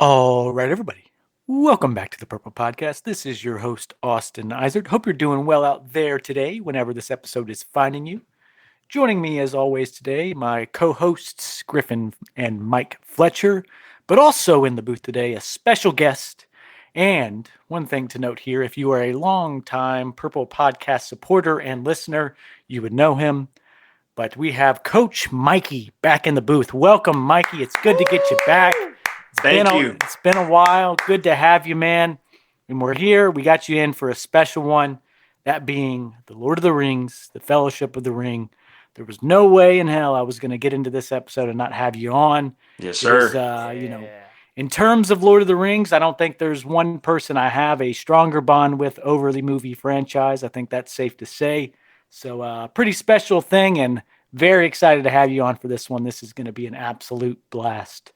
All right, everybody. Welcome back to the Purple Podcast. This is your host, Austin Eisert. Hope you're doing well out there today, whenever this episode is finding you. Joining me, as always, today, my co-hosts, Griffin and Mike Fletcher, but also in the booth today, a special guest. And one thing to note here, if you are a long-time Purple Podcast supporter and listener, you would know him. But we have Coach Mikey back in the booth. Welcome, Mikey. It's good to get you back. Thank you. It's been a while. Good to have you, man. And we're here. We got you in for a special one, that being the Lord of the Rings, the Fellowship of the Ring. There was no way in hell I was going to get into this episode and not have you on. Yes, sir. Because, in terms of Lord of the Rings, I don't think there's one person I have a stronger bond with over the movie franchise. I think that's safe to say. So, pretty special thing, and very excited to have you on for this one. This is going to be an absolute blast.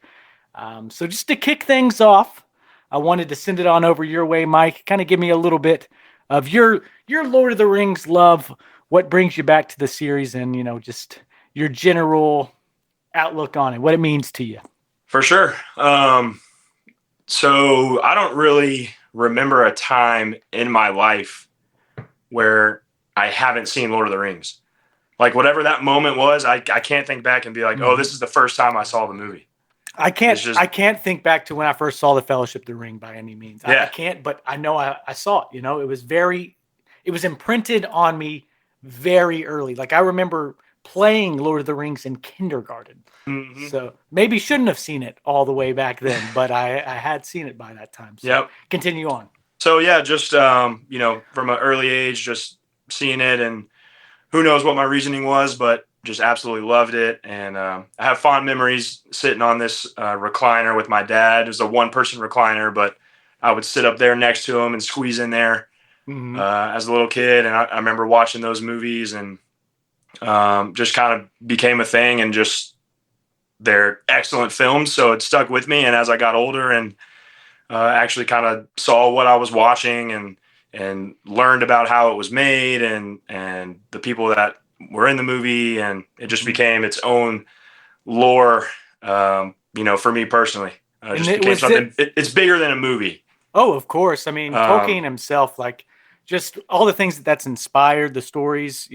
So just to kick things off, I wanted to send it on over your way, Mike. Kind of give me a little bit of your Lord of the Rings love, what brings you back to the series, and, just your general outlook on it, what it means to you. For sure. So I don't really remember a time in my life where I haven't seen Lord of the Rings. Like, whatever that moment was, I can't think back and be like, oh, this is the first time I saw the movie. I can't think back to when I first saw the Fellowship of the Ring by any means. Yeah. I can't, but I know I saw it. It was imprinted on me very early. Like, I remember playing Lord of the Rings in kindergarten. Mm-hmm. So maybe shouldn't have seen it all the way back then, but I had seen it by that time. So Yep. Continue on. So yeah, just from an early age, just seeing it, and who knows what my reasoning was, but just absolutely loved it. And I have fond memories sitting on this recliner with my dad. It was a one-person recliner, but I would sit up there next to him and squeeze in there as a little kid. And I remember watching those movies, and just kind of became a thing, and just they're excellent films. So it stuck with me. And as I got older and actually kind of saw what I was watching and learned about how it was made and the people that were in the movie, and it just became its own lore, for me personally. It's bigger than a movie. Oh, of course. I mean, Tolkien himself, like, just all the things that's inspired the stories,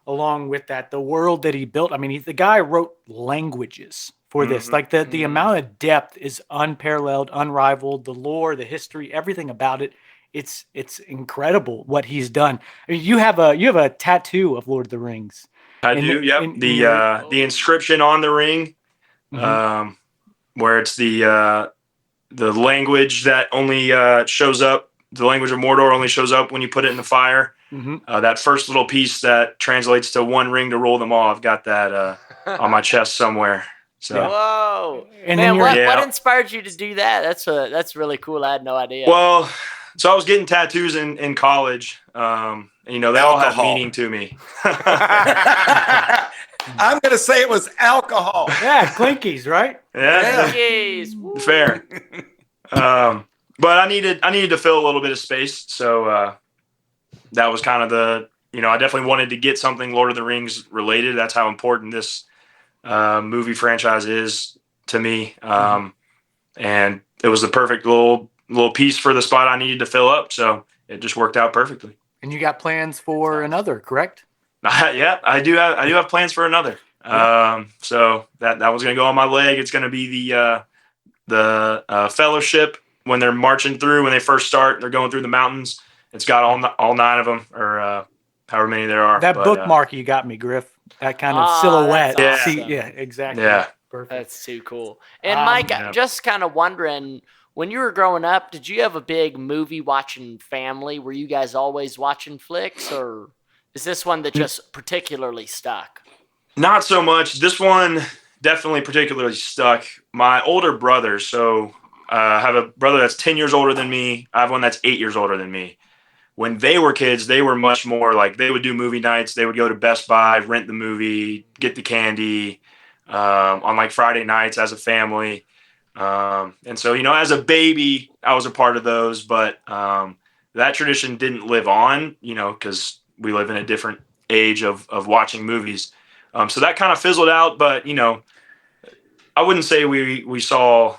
along with that, the world that he built. I mean, the guy wrote languages for this. Like, the amount of depth is unparalleled, unrivaled. The lore, the history, everything about it. It's incredible what he's done. I mean, you have a tattoo of Lord of the Rings. I do. Yep. The inscription on the ring, where it's the language that only shows up. The language of Mordor only shows up when you put it in the fire. That first little piece that translates to one ring to rule them all. I've got that on my chest somewhere. So. Whoa! And man, what inspired you to do that? That's really cool. I had no idea. Well, so I was getting tattoos in college. They all have meaning to me. I'm going to say it was alcohol. Yeah, Clinkies, right? Yeah. Clinkies. Fair. But I needed to fill a little bit of space. So that was kind of I definitely wanted to get something Lord of the Rings related. That's how important this movie franchise is to me. And it was the perfect little piece for the spot I needed to fill up. So it just worked out perfectly. And you got plans for another, correct? Yeah, I do have plans for another. So that was going to go on my leg. It's going to be the Fellowship when they're marching through, when they first start, they're going through the mountains. It's got all 9 of them, or however many there are. That bookmark you got me, Griff. That kind of silhouette. Awesome. Yeah, exactly. Yeah. Perfect. That's too cool. And Mike, I'm just kind of wondering, when you were growing up, did you have a big movie watching family? Were you guys always watching flicks, or is this one that just particularly stuck? Not so much. This one definitely particularly stuck. My older brother, so I have a brother that's 10 years older than me. I have one that's 8 years older than me. When they were kids, they were much more like, they would do movie nights. They would go to Best Buy, rent the movie, get the candy on like Friday nights as a family. And so, as a baby, I was a part of those, but that tradition didn't live on, because we live in a different age of watching movies. So that kind of fizzled out, but, I wouldn't say we saw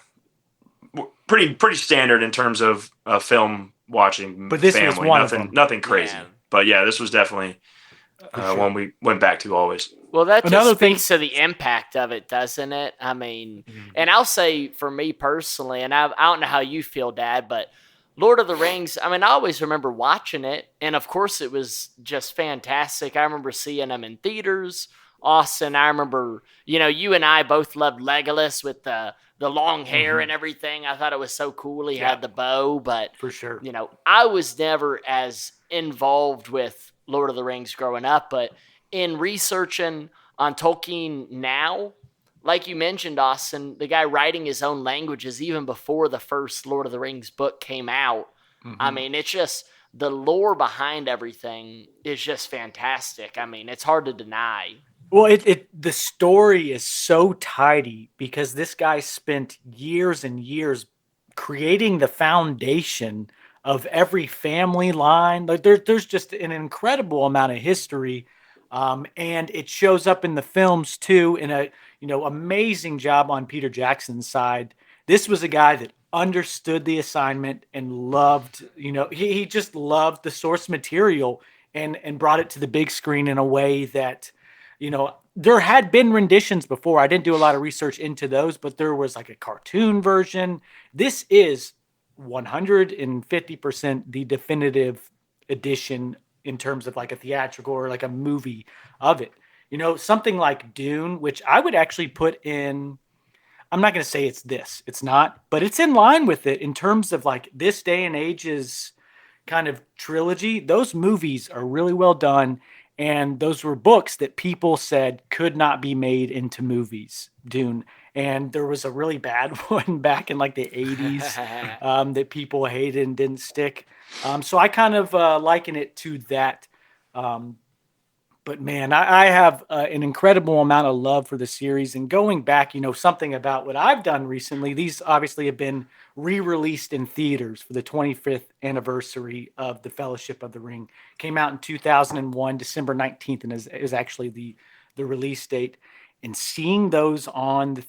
pretty standard in terms of film watching. But this family. was one of them. Nothing crazy. Yeah. But yeah, this was definitely sure. one we went back to always. Well, that Another just speaks to the impact of it, doesn't it? I mean, and I'll say for me personally, and I don't know how you feel, Dad, but Lord of the Rings, I mean, I always remember watching it, and of course it was just fantastic. I remember seeing them in theaters. Austin, I remember, you and I both loved Legolas with the long hair and everything. I thought it was so cool. He had the bow, but for sure. I was never as involved with Lord of the Rings growing up, but in researching on Tolkien now, like you mentioned, Austin, the guy writing his own languages even before the first Lord of the Rings book came out. I mean, it's just the lore behind everything is just fantastic. I mean, it's hard to deny. Well, the story is so tidy because this guy spent years and years creating the foundation of every family line. Like there's just an incredible amount of history, and it shows up in the films too. In a amazing job on Peter Jackson's side. This was a guy that understood the assignment and loved. He just loved the source material and brought it to the big screen in a way that. There had been renditions before. I didn't do a lot of research into those, but there was like a cartoon version. This is 150% the definitive edition in terms of like a theatrical or like a movie of it. Something like Dune, which I would actually put in, I'm not going to say it's not, but it's in line with it in terms of like this day and age's kind of trilogy. Those movies are really well done. And those were books that people said could not be made into movies, Dune. And there was a really bad one back in like the 80s that people hated and didn't stick. So I kind of liken it to that. But man, I have an incredible amount of love for the series. And going back, something about what I've done recently, these obviously have been re-released in theaters for the 25th anniversary of the Fellowship of the Ring. Came out in 2001, December 19th, and is actually the release date. And seeing those on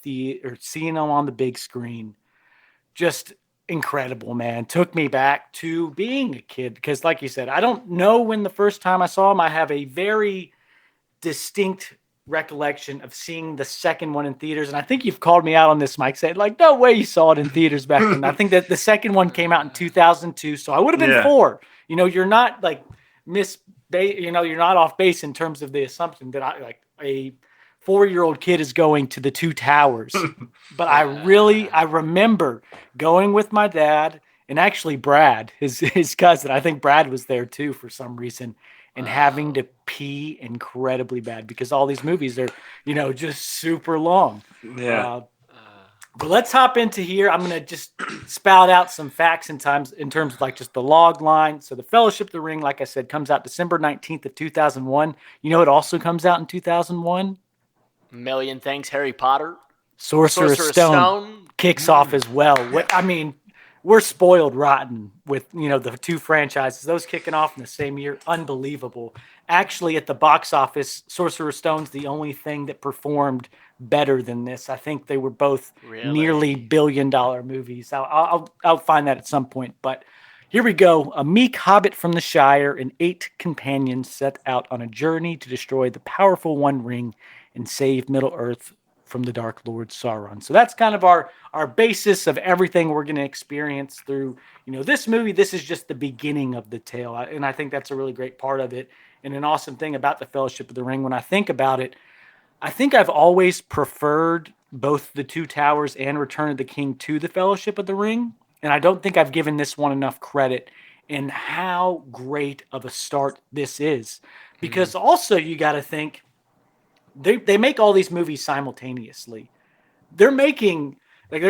seeing them on the big screen, just incredible, man. Took me back to being a kid because, like you said, I don't know when the first time I saw them. I have a very distinct recollection of seeing the second one in theaters, and I think you've called me out on this, Mike, saying like, no way you saw it in theaters back then. I think that the second one came out in 2002, so I would have been 4. You're not like you're not off base in terms of the assumption that I like a 4-year-old kid is going to the Two Towers. But I remember going with my dad and actually Brad, his cousin. I think Brad was there too for some reason, and having to pee incredibly bad because all these movies are, just super long. Yeah. But let's hop into here. I'm going to just spout out some facts in terms of like just the log line. So the Fellowship of the Ring, like I said, comes out December 19th of 2001. It also comes out in 2001. Million Things, Harry Potter. Sorcerer's Stone kicks off as well. We're spoiled rotten with, the two franchises. Those kicking off in the same year. Unbelievable. Actually, at the box office, Sorcerer's Stone's the only thing that performed better than this. I think they were both nearly billion-dollar movies. I'll find that at some point. But here we go. A meek hobbit from the Shire and 8 companions set out on a journey to destroy the powerful One Ring and save Middle-earth from the Dark Lord Sauron. So that's kind of our basis of everything we're going to experience through, this movie. This is just the beginning of the tale. And I think that's a really great part of it. And an awesome thing about the Fellowship of the Ring, when I think about it, I think I've always preferred both the Two Towers and Return of the King to the Fellowship of the Ring. And I don't think I've given this one enough credit in how great of a start this is. Because also you got to think, they make all these movies simultaneously. They're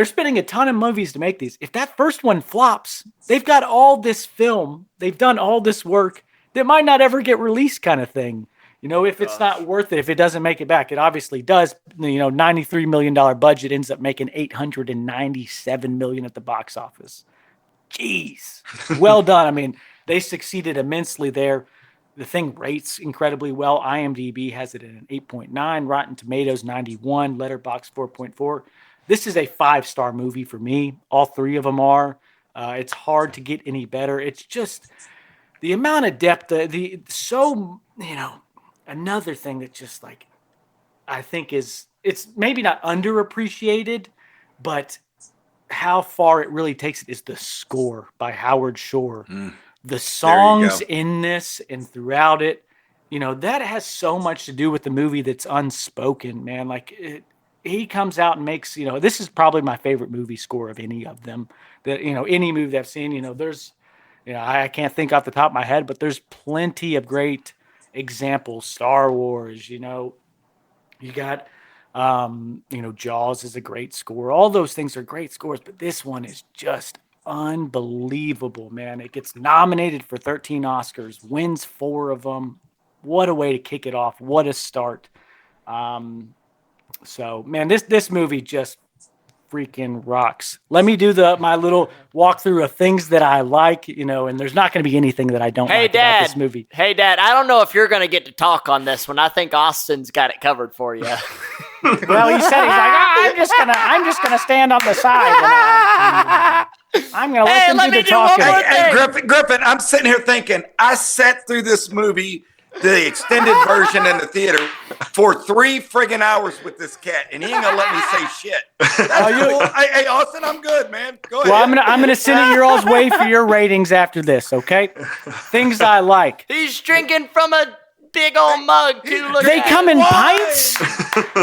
spending a ton of movies to make these. If that first one flops, they've got all this film, they've done all this work that might not ever get released kind of thing. If it's not worth it, if it doesn't make it back, it obviously does. $93 million budget ends up making $897 million at the box office. Jeez. Well done. I mean, they succeeded immensely there. The thing rates incredibly well. IMDb has it at an 8.9, Rotten Tomatoes 91, Letterboxd 4.4. this is a 5-star movie for me. All 3 of them are. It's hard to get any better. It's just the amount of depth, another thing that just like, I think it's maybe not underappreciated, but how far it really takes it is the score by Howard Shore. The songs in this and throughout it, that has so much to do with the movie that's unspoken, man. Like he comes out and makes, this is probably my favorite movie score of any of them that, any movie that I've seen, there's, I can't think off the top of my head, but there's plenty of great examples. Star Wars, you got, Jaws is a great score. All those things are great scores, but this one is just unbelievable, man. It gets nominated for 13 Oscars, wins 4 of them. What a way to kick it off. What a start. So, man, this movie just freaking rocks. Let me do my little walkthrough of things that I like, and there's not going to be anything that I don't like about this movie. Hey, Dad, I don't know if you're going to get to talk on this one. I think Austin's got it covered for you. Well, he said, he's like, I'm just gonna stand on the side. I'm gonna let them do the talking. Hey, Griffin, I'm sitting here thinking, I sat through this movie, the extended version in the theater, for 3 friggin' hours with this cat, and he ain't gonna let me say shit. Hey, Austin, I'm good, man. Go ahead. Well, I'm gonna send it your all's way for your ratings after this, okay? Things I like. He's drinking from a big old mug, too. They come in pints?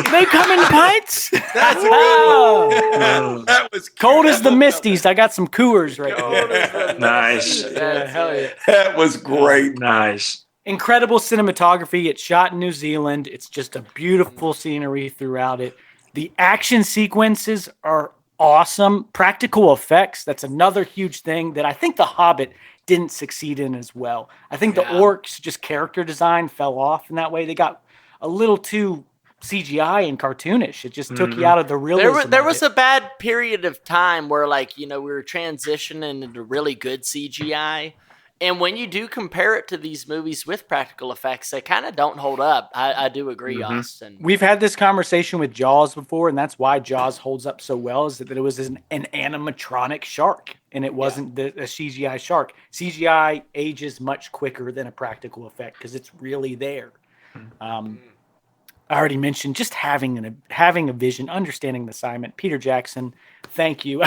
They come in pints? That's a good one. That was cold as the Misties. I got some Coors right here. Nice. Yeah, hell yeah. That was great. Nice. Incredible cinematography. It's shot in New Zealand. It's just a beautiful scenery throughout it. The action sequences are awesome. Practical effects, that's another huge thing that I think The Hobbit didn't succeed in as well. I think the orcs, just character design, fell off in that way. They got a little too CGI and cartoonish. It just took you out of the realism. There was a bad period of time where, we were transitioning into really good CGI. And when you do compare it to these movies with practical effects, they kind of don't hold up. I do agree, Austin. We've had this conversation with Jaws before, and that's why Jaws holds up so well, is that it was an animatronic shark, and it wasn't a CGI shark. CGI ages much quicker than a practical effect because it's really there. I already mentioned just having a vision, understanding the assignment. Peter Jackson, thank you.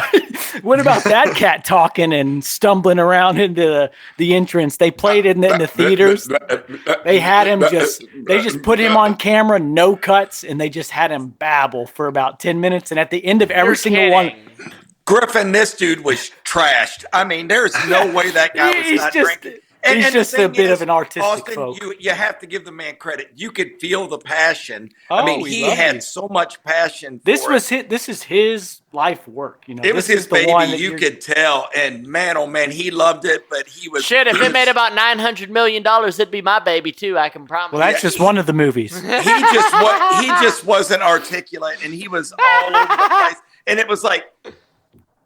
What about that cat talking and stumbling around into the entrance? They played it in the theaters. They had him they just put him on camera, no cuts, and they just had him babble for about 10 minutes. And at the end of every single one, Griffin, this dude was trashed. I mean, there's no way that guy was not drinking. He's just a bit of an artistic Austin, folk. You have to give the man credit. You could feel the passion. Oh, I mean, he had so much passion. This is his life work. It was his baby. You could tell. And man, oh man, he loved it. But he was shit. If it made about $900 million, it'd be my baby too. I can promise. Well, that's just one of the movies. He just wasn't articulate, and he was all over the place. And it was like.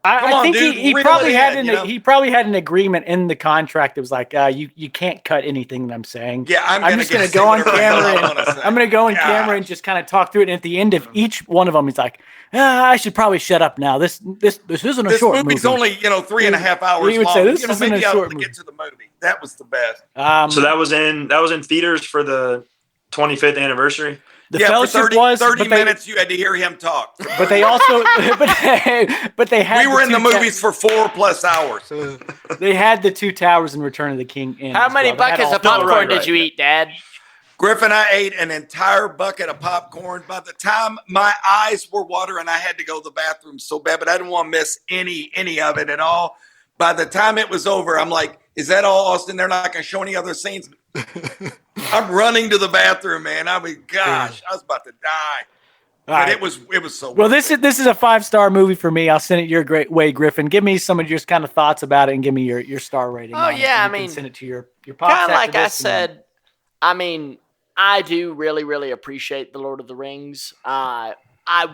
I think he probably had an agreement in the contract that was like, you can't cut anything that I'm saying. Yeah, I'm just going to go on camera. I'm going to go on camera and just kind of talk through it. And at the end of each one of them, he's like, I should probably shut up now. This isn't a short movie. This movie's only 3.5 hours he would long. Say, this isn't a short movie. Get to the movie. That was the best. So that was in theaters for the 25th anniversary. The fellowship for 30 minutes you had to hear him talk. But they also, but they had. We were in the movies for 4+ hours. They had the 2 towers in Return of the King. How many buckets of popcorn did you eat, Dad? Griffin, I ate an entire bucket of popcorn. By the time my eyes were watering, I had to go to the bathroom so bad, but I didn't want to miss any of it at all. By the time it was over, I'm like, is that all, Austin? They're not going to show any other scenes? I'm running to the bathroom, man. I mean, gosh, I was about to die. But it was so well. This is a 5-star movie for me. I'll send it your great way, Griffin. Give me some of your kind of thoughts about it, and give me your star rating. Oh yeah, I mean, send it to your pops. Kind of like I said. I mean, I do really, really appreciate the Lord of the Rings. I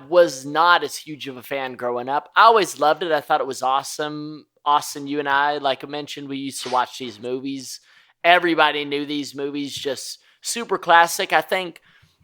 was not as huge of a fan growing up. I always loved it. I thought it was awesome. Austin, you and I, like I mentioned, we used to watch these movies. Everybody knew these movies, just super classic. I think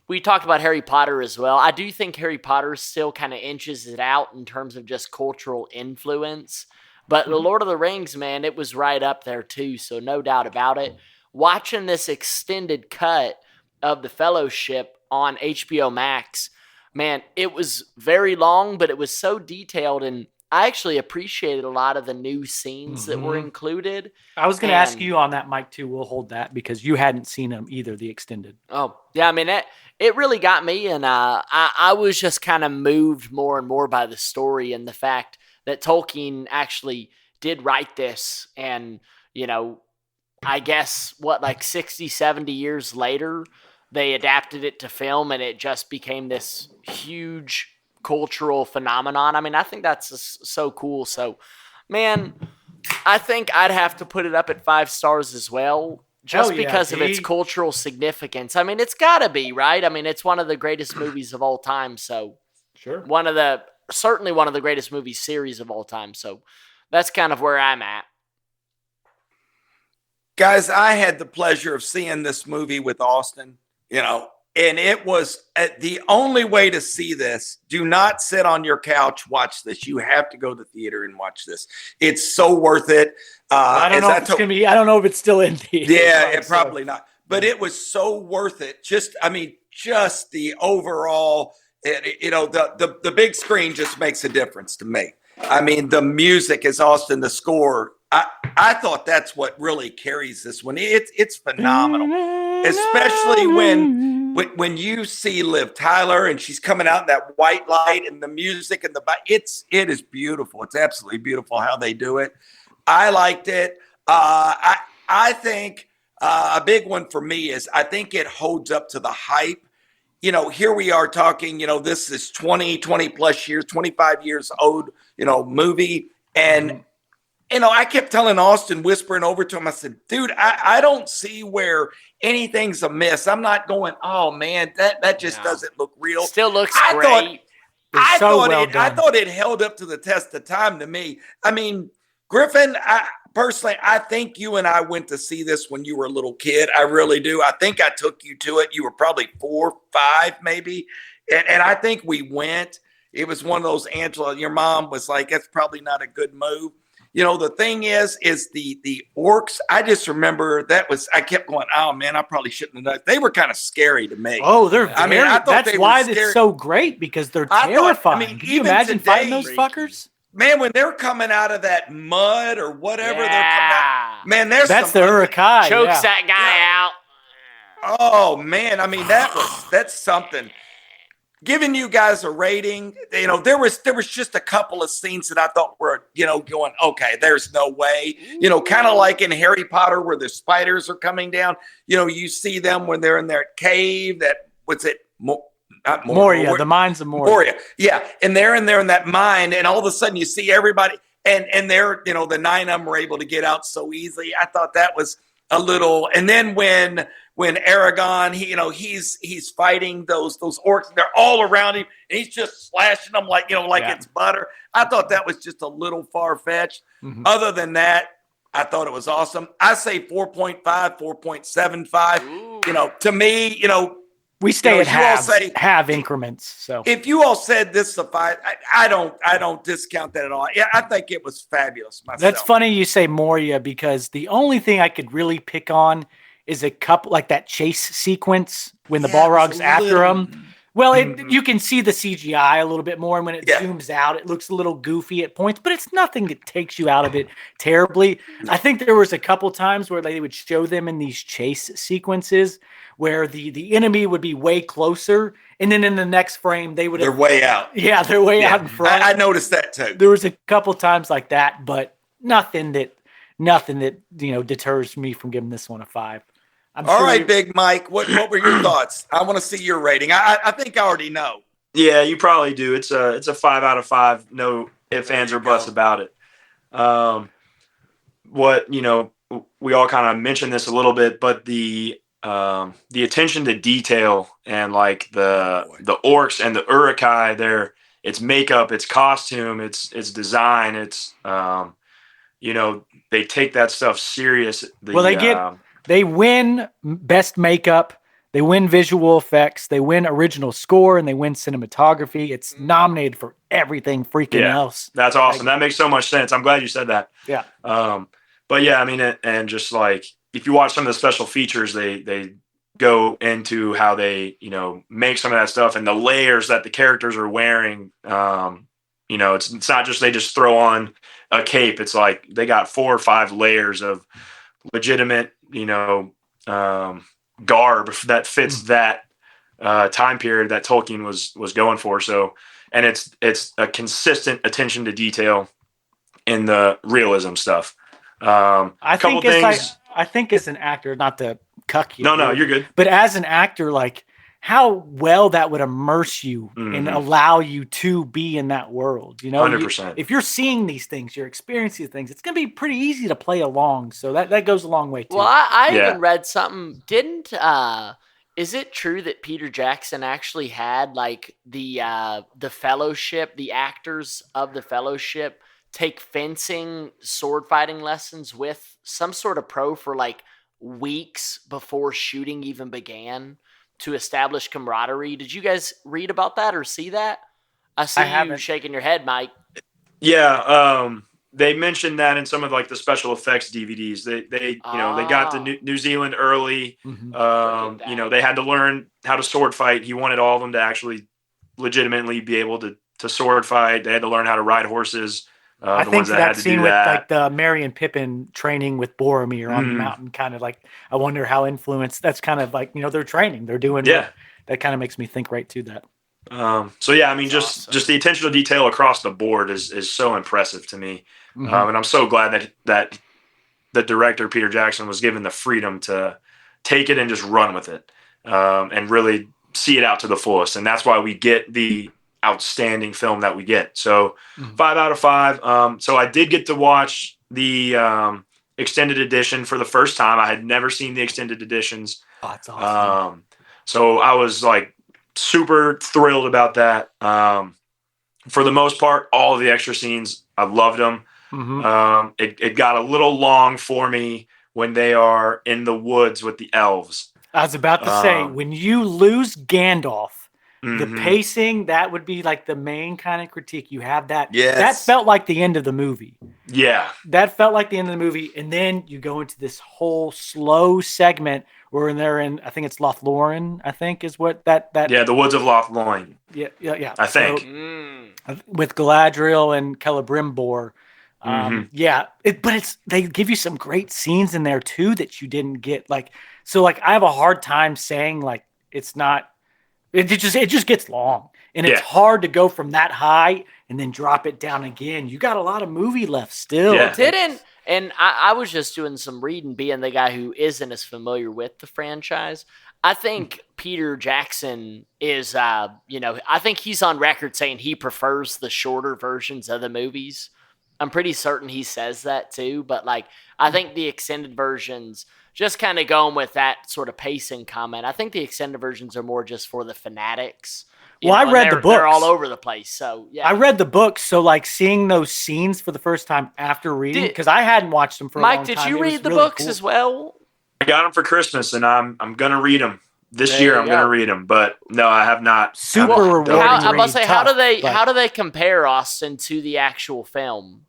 we talked about Harry Potter as well. I do think Harry Potter still kind of inches it out in terms of just cultural influence. But The Lord of the Rings, man, it was right up there too, so no doubt about it. Watching this extended cut of The Fellowship on HBO Max, man, it was very long, but it was so detailed, and I actually appreciated a lot of the new scenes that were included. I was going to ask you on that, Mike, too. We'll hold that because you hadn't seen them either, the extended. Oh, yeah, I mean, it really got me, and I was just kind of moved more and more by the story and the fact that Tolkien actually did write this, and, you know, I guess, 60, 70 years later, they adapted it to film, and it just became this huge cultural phenomenon. I mean, I think that's so cool. So, man, I think I'd have to put it up at 5 stars as well, just because of its cultural significance. I mean, it's got to be, right? I mean, it's one of the greatest movies of all time. So, sure, certainly one of the greatest movie series of all time. So, that's kind of where I'm at. Guys, I had the pleasure of seeing this movie with Austin, and it was the only way to see this. Do not sit on your couch, watch this. You have to go to the theater and watch this. It's so worth it. I don't know if it's going to be, I don't know if it's still in theaters. Yeah, probably not. But it was so worth it. Just the overall, the big screen just makes a difference to me. I mean, the music is Austin, the score. I thought that's what really carries this one. It's phenomenal, especially when you see Liv Tyler and she's coming out in that white light and the music and it is beautiful. It's absolutely beautiful how they do it. I liked it. I think a big one for me is I think it holds up to the hype. Here we are talking, this is 20 plus years, 25 years old, movie. And, I kept telling Austin, whispering over to him, I said, dude, I don't see where anything's amiss. I'm not going, oh man, that just doesn't look real. Still looks great. I thought it held up to the test of time to me. I mean, Griffin, personally, I think you and I went to see this when you were a little kid. I really do. I think I took you to it. You were probably 4, 5, maybe. And I think we went. It was one of those, Angela, your mom was like, that's probably not a good move. The thing is the orcs. I just remember I kept going, oh man, I probably shouldn't have done it. They were kind of scary to me. Oh, that's why it's so great, because they're terrifying. Can you imagine fighting those fuckers? Man, when they're coming out of that mud or whatever, they're coming out. Man, that's the Urukai. Chokes that guy out. Oh man, I mean that's something. Giving you guys a rating, there was just a couple of scenes that I thought were, going, okay, there's no way. Kind of like in Harry Potter where the spiders are coming down. You see them when they're in their cave. Moria, the mines of Moria. Yeah, and they're in there in that mine, and all of a sudden you see everybody, and they're, the 9 of them were able to get out so easily. I thought that was a little, and then when Aragon, he's fighting those orcs, they're all around him, and he's just slashing them like it's butter. I thought that was just a little far-fetched. Mm-hmm. Other than that, I thought it was awesome. I say 4.5, 4.75. Ooh. To me, we stay at half increments. So if you all said this is a 5, I don't discount that at all. Yeah, I think it was fabulous myself. That's funny you say Moria, because the only thing I could really pick on is a couple, like that chase sequence when the Balrog's after him. Well, you can see the CGI a little bit more, and when it zooms out, it looks a little goofy at points, but it's nothing that takes you out of it terribly. I think there was a couple times where they would show them in these chase sequences where the enemy would be way closer, and then in the next frame they're way out. Yeah, they're way out in front. I noticed that too. There was a couple times like that, but nothing that deters me from giving this one a 5. All right, Big Mike, what were your thoughts? I want to see your rating. I think I already know. Yeah, you probably do. It's a 5 out of 5. No ifs, ands, or buts about it. We all kind of mentioned this a little bit, but the attention to detail and like the orcs and the Urukai, its makeup, its costume, its design, they take that stuff serious. They win best makeup, They win visual effects, they win original score, and they win cinematography. It's nominated for everything freaking else. That's awesome. That makes so much sense. I'm glad you said that. Yeah. But yeah, I mean, and just like if you watch some of the special features, they go into how they, make some of that stuff and the layers that the characters are wearing. It's not just they just throw on a cape. It's like they got 4 or 5 layers of legitimate, garb that fits that time period that Tolkien was going for. So, and it's a consistent attention to detail in the realism stuff. I think as an actor, not to cuck you. No, you're good. But as an actor, like how well that would immerse you and allow you to be in that world. 100%. If you're seeing these things, you're experiencing these things, it's going to be pretty easy to play along. So that goes a long way too. Well, I even read something. Is it true that Peter Jackson actually had like the Fellowship, the actors of the Fellowship, take fencing, sword fighting lessons with some sort of pro for like weeks before shooting even began to establish camaraderie? Did you guys read about that or see that? I see you shaking your head, Mike. Yeah, they mentioned that in some of like the special effects DVDs. They they got to New Zealand early. They had to learn how to sword fight. He wanted all of them to actually legitimately be able to sword fight. They had to learn how to ride horses. I think that scene with like the Merry and Pippin training with Boromir on the mountain, kind of like, I wonder how influenced. That's kind of like, they're training, they're doing. That kind of makes me think right to that. So yeah, I mean, just the attention to detail across the board is so impressive to me, and I'm so glad that the director Peter Jackson was given the freedom to take it and just run with it, and really see it out to the fullest, and that's why we get the outstanding film that we get. So 5 out of 5. So I did get to watch the extended edition for the first time. I had never seen the extended editions. Oh, that's awesome. So I was like super thrilled about that. For the most part, all of the extra scenes, I loved them. It got a little long for me when they are in the woods with the elves. I was about to say, when you lose Gandalf, the pacing, that would be like the main kind of critique. You have that. Yes. That felt like the end of the movie. Yeah. That felt like the end of the movie. And then you go into this whole slow segment where they're in, I think it's Lothlorien, I think is what that. Yeah, the woods of Lothlorien. Yeah. I think. So, with Galadriel and Celebrimbor. They give you some great scenes in there too that you didn't get. I have a hard time saying like it's not. It just gets long, and it's hard to go from that high and then drop it down again. You got a lot of movie left still. Yeah. I was just doing some reading, being the guy who isn't as familiar with the franchise. I think Peter Jackson is, I think he's on record saying he prefers the shorter versions of the movies. I'm pretty certain he says that too, but I think the extended versions, just kind of going with that sort of pacing comment, I think the extended versions are more just for the fanatics. I read the books. They're all over the place, so yeah. I read the books, so seeing those scenes for the first time after reading, because I hadn't watched them for a long time. Mike, did you read the books as well? I got them for Christmas, and I'm gonna read them this year. I'm gonna read them, but no, I have not. Super rewarding. I must say, how do they compare, Austin, to the actual film?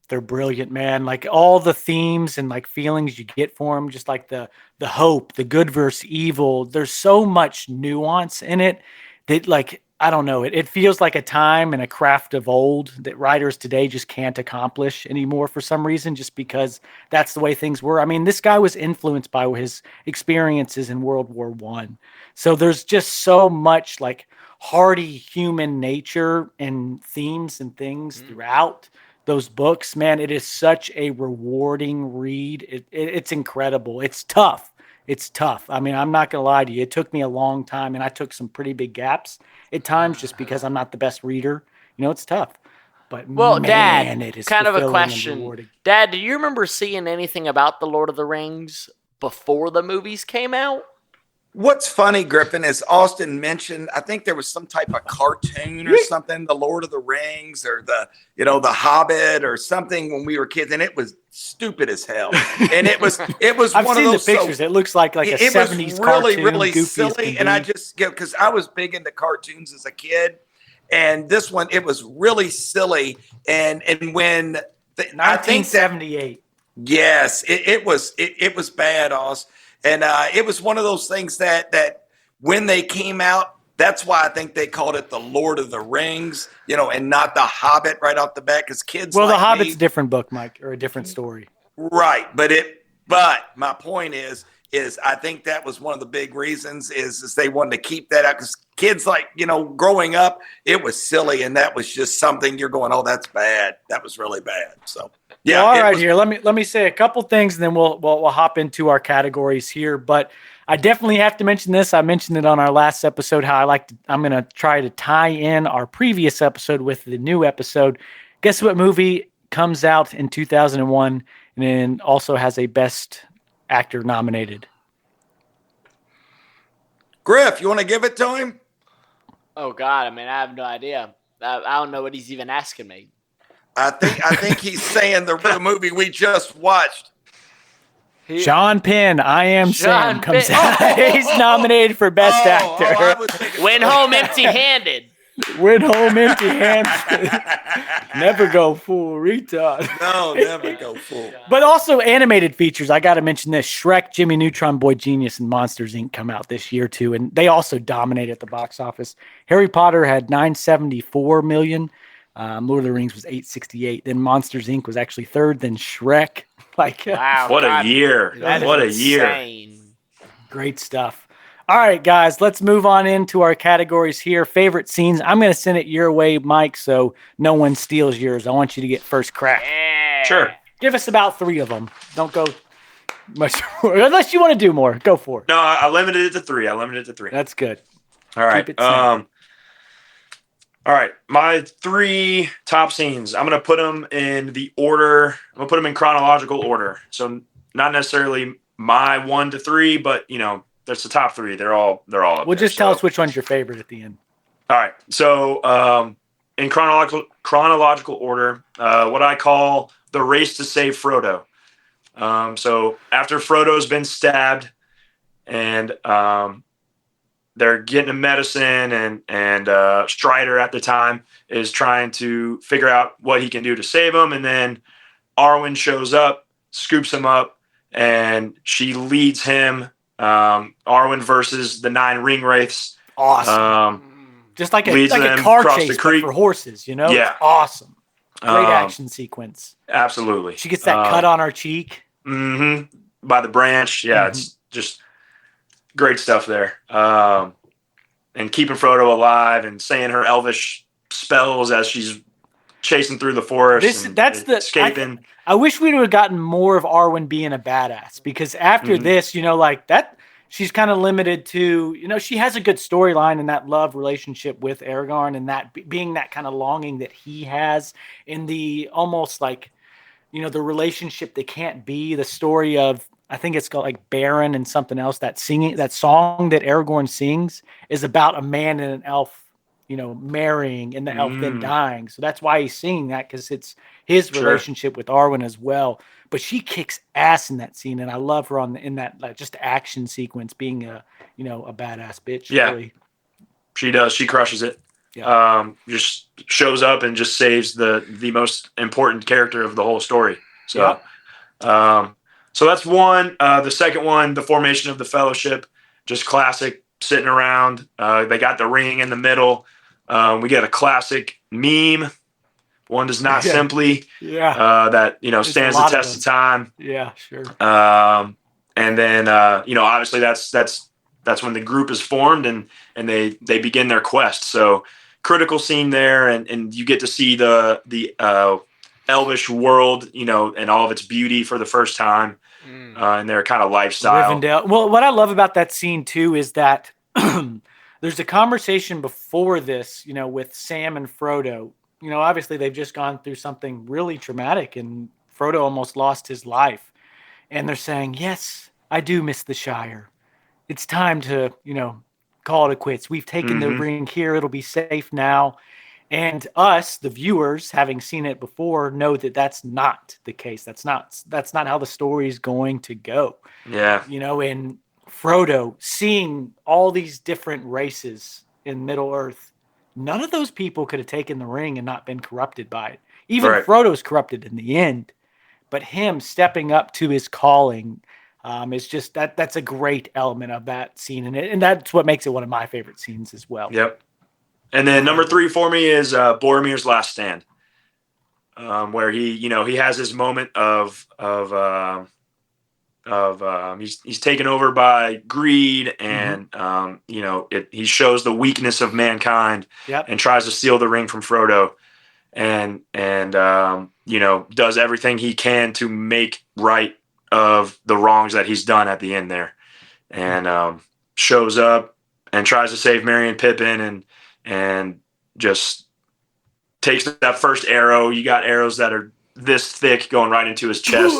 They're brilliant, man. All the themes and feelings you get for them, just the hope, the good versus evil. There's so much nuance in it that I don't know. It feels like a time and a craft of old that writers today just can't accomplish anymore for some reason, just because that's the way things were. I mean, this guy was influenced by his experiences in World War I. So there's just so much hardy human nature and themes and things throughout those books. Man, it is such a rewarding read. It's incredible. It's tough. I mean, I'm not going to lie to you. It took me a long time, and I took some pretty big gaps at times just because I'm not the best reader. It's tough. But Dad, it is kind of a question. Dad, do you remember seeing anything about The Lord of the Rings before the movies came out? What's funny, Griffin, is Austin mentioned, I think there was some type of cartoon or something, The Lord of the Rings or the Hobbit or something when we were kids, and it was stupid as hell. And it was I've one seen of those the pictures. It looks like a 70s cartoon. Really goofy silly. And I just because I was big into cartoons as a kid, and this one it was really silly. And when I think 1978. Yes, it was bad, Oz. And it was one of those things that when they came out, that's why I think they called it The Lord of the Rings, and not The Hobbit right off the bat, because kids. Well, like The Hobbit's me, a different book, Mike, or a different story. right? But my point is I think that was one of the big reasons is they wanted to keep that out, because kids growing up, it was silly, and that was just something you're going, oh, that's bad. That was really bad. So. Yeah. Well, all right, here. Let me say a couple things, and then we'll hop into our categories here. But I definitely have to mention this. I mentioned it on our last episode. I'm going to try to tie in our previous episode with the new episode. Guess what movie comes out in 2001 and then also has a Best Actor nominated? Griff, you want to give it to him? Oh God, I have no idea. I don't know what he's even asking me. I think he's saying the movie we just watched. Sean Penn, I Am Sam comes out. He's nominated for Best Actor. Went home empty-handed. Went home empty-handed. Never go full retard. No, never go full. But also animated features. I got to mention this. Shrek, Jimmy Neutron, Boy Genius, and Monsters, Inc. come out this year, too. And they also dominate at the box office. Harry Potter had $974 million. Lord of the Rings was $868. Then Monsters, Inc. was actually third. Then Shrek. Wow, what a year. What a year. Great stuff. All right, guys, let's move on into our categories here. Favorite scenes. I'm going to send it your way, Mike, so no one steals yours. I want you to get first crack. Yeah. Sure. Give us about 3 of them. Don't go much more. Unless you want to do more. Go for it. No, I limited it to 3. That's good. All right. Keep it simple. All right, my 3 top scenes. I'm gonna put them in the order. I'm gonna put them in chronological order. So not necessarily my 1 to 3, but that's the top 3. They're all up Well, there, just tell us which one's your favorite at the end. All right. So in chronological order, what I call the race to save Frodo. So after Frodo's been stabbed, and they're getting a medicine, and Strider at the time is trying to figure out what he can do to save him. And then Arwen shows up, scoops him up, and she leads him, Arwen versus the 9 ring wraiths. Awesome. Just like a car chase for horses, Yeah. It's awesome. Great action sequence. Absolutely. She gets that cut on her cheek. Mm-hmm. By the branch. Yeah, It's just great stuff there. And keeping Frodo alive and saying her elvish spells as she's chasing through the forest escaping. I wish we would have gotten more of Arwen being a badass, because after this, that she's kind of limited to, she has a good storyline in that love relationship with Aragorn, and that being that kind of longing that he has in the almost like, the relationship that can't be, the story of, I think it's called like Baron and something else. That song that Aragorn sings is about a man and an elf, marrying and the elf then dying. So that's why he's singing that, because it's his relationship with Arwen as well. But she kicks ass in that scene, and I love her in that just action sequence, being a badass bitch. Yeah, really. She does. She crushes it. Yeah. Just shows up and just saves the most important character of the whole story. So, so that's one. The second one, the formation of the Fellowship, just classic, sitting around. They got the ring in the middle. We get a classic meme. One does not simply. Yeah. That stands the test of time. Yeah, sure. And then obviously that's when the group is formed and they begin their quest. So critical scene there, and you get to see the elvish world, and all of its beauty for the first time, and their kind of lifestyle. Rivendell. Well, what I love about that scene too is that there's a conversation before this, with Sam and Frodo. Obviously they've just gone through something really traumatic, and Frodo almost lost his life. And they're saying, yes, I do miss the Shire. it's time to, call it quits. We've taken the ring here. It'll be safe now. And us, the viewers, having seen it before, know that that's not the case. That's not how the story is going to go. Yeah. And Frodo seeing all these different races in Middle Earth, none of those people could have taken the ring and not been corrupted by it. Even Frodo's corrupted in the end, but him stepping up to his calling is just that's a great element of that scene. And that's what makes it one of my favorite scenes as well. Yep. And then number 3 for me is Boromir's Last Stand, where he has his moment of he's taken over by greed, and he shows the weakness of mankind, and tries to steal the ring from Frodo, and does everything he can to make right of the wrongs that he's done at the end there, and shows up and tries to save Merry and Pippin, and just takes that first arrow. You got arrows that are this thick going right into his chest.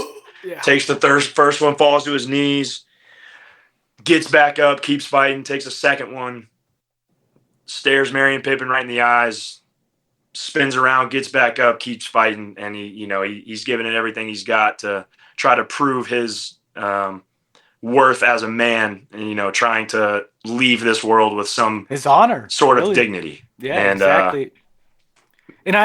Takes the first one, falls to his knees, gets back up, keeps fighting, takes a second one, stares Merry and Pippin right in the eyes, spins around, gets back up, keeps fighting, and he's giving it everything he's got to try to prove his worth as a man, and trying to leave this world with his honor, sort of dignity. Yeah, and, exactly. And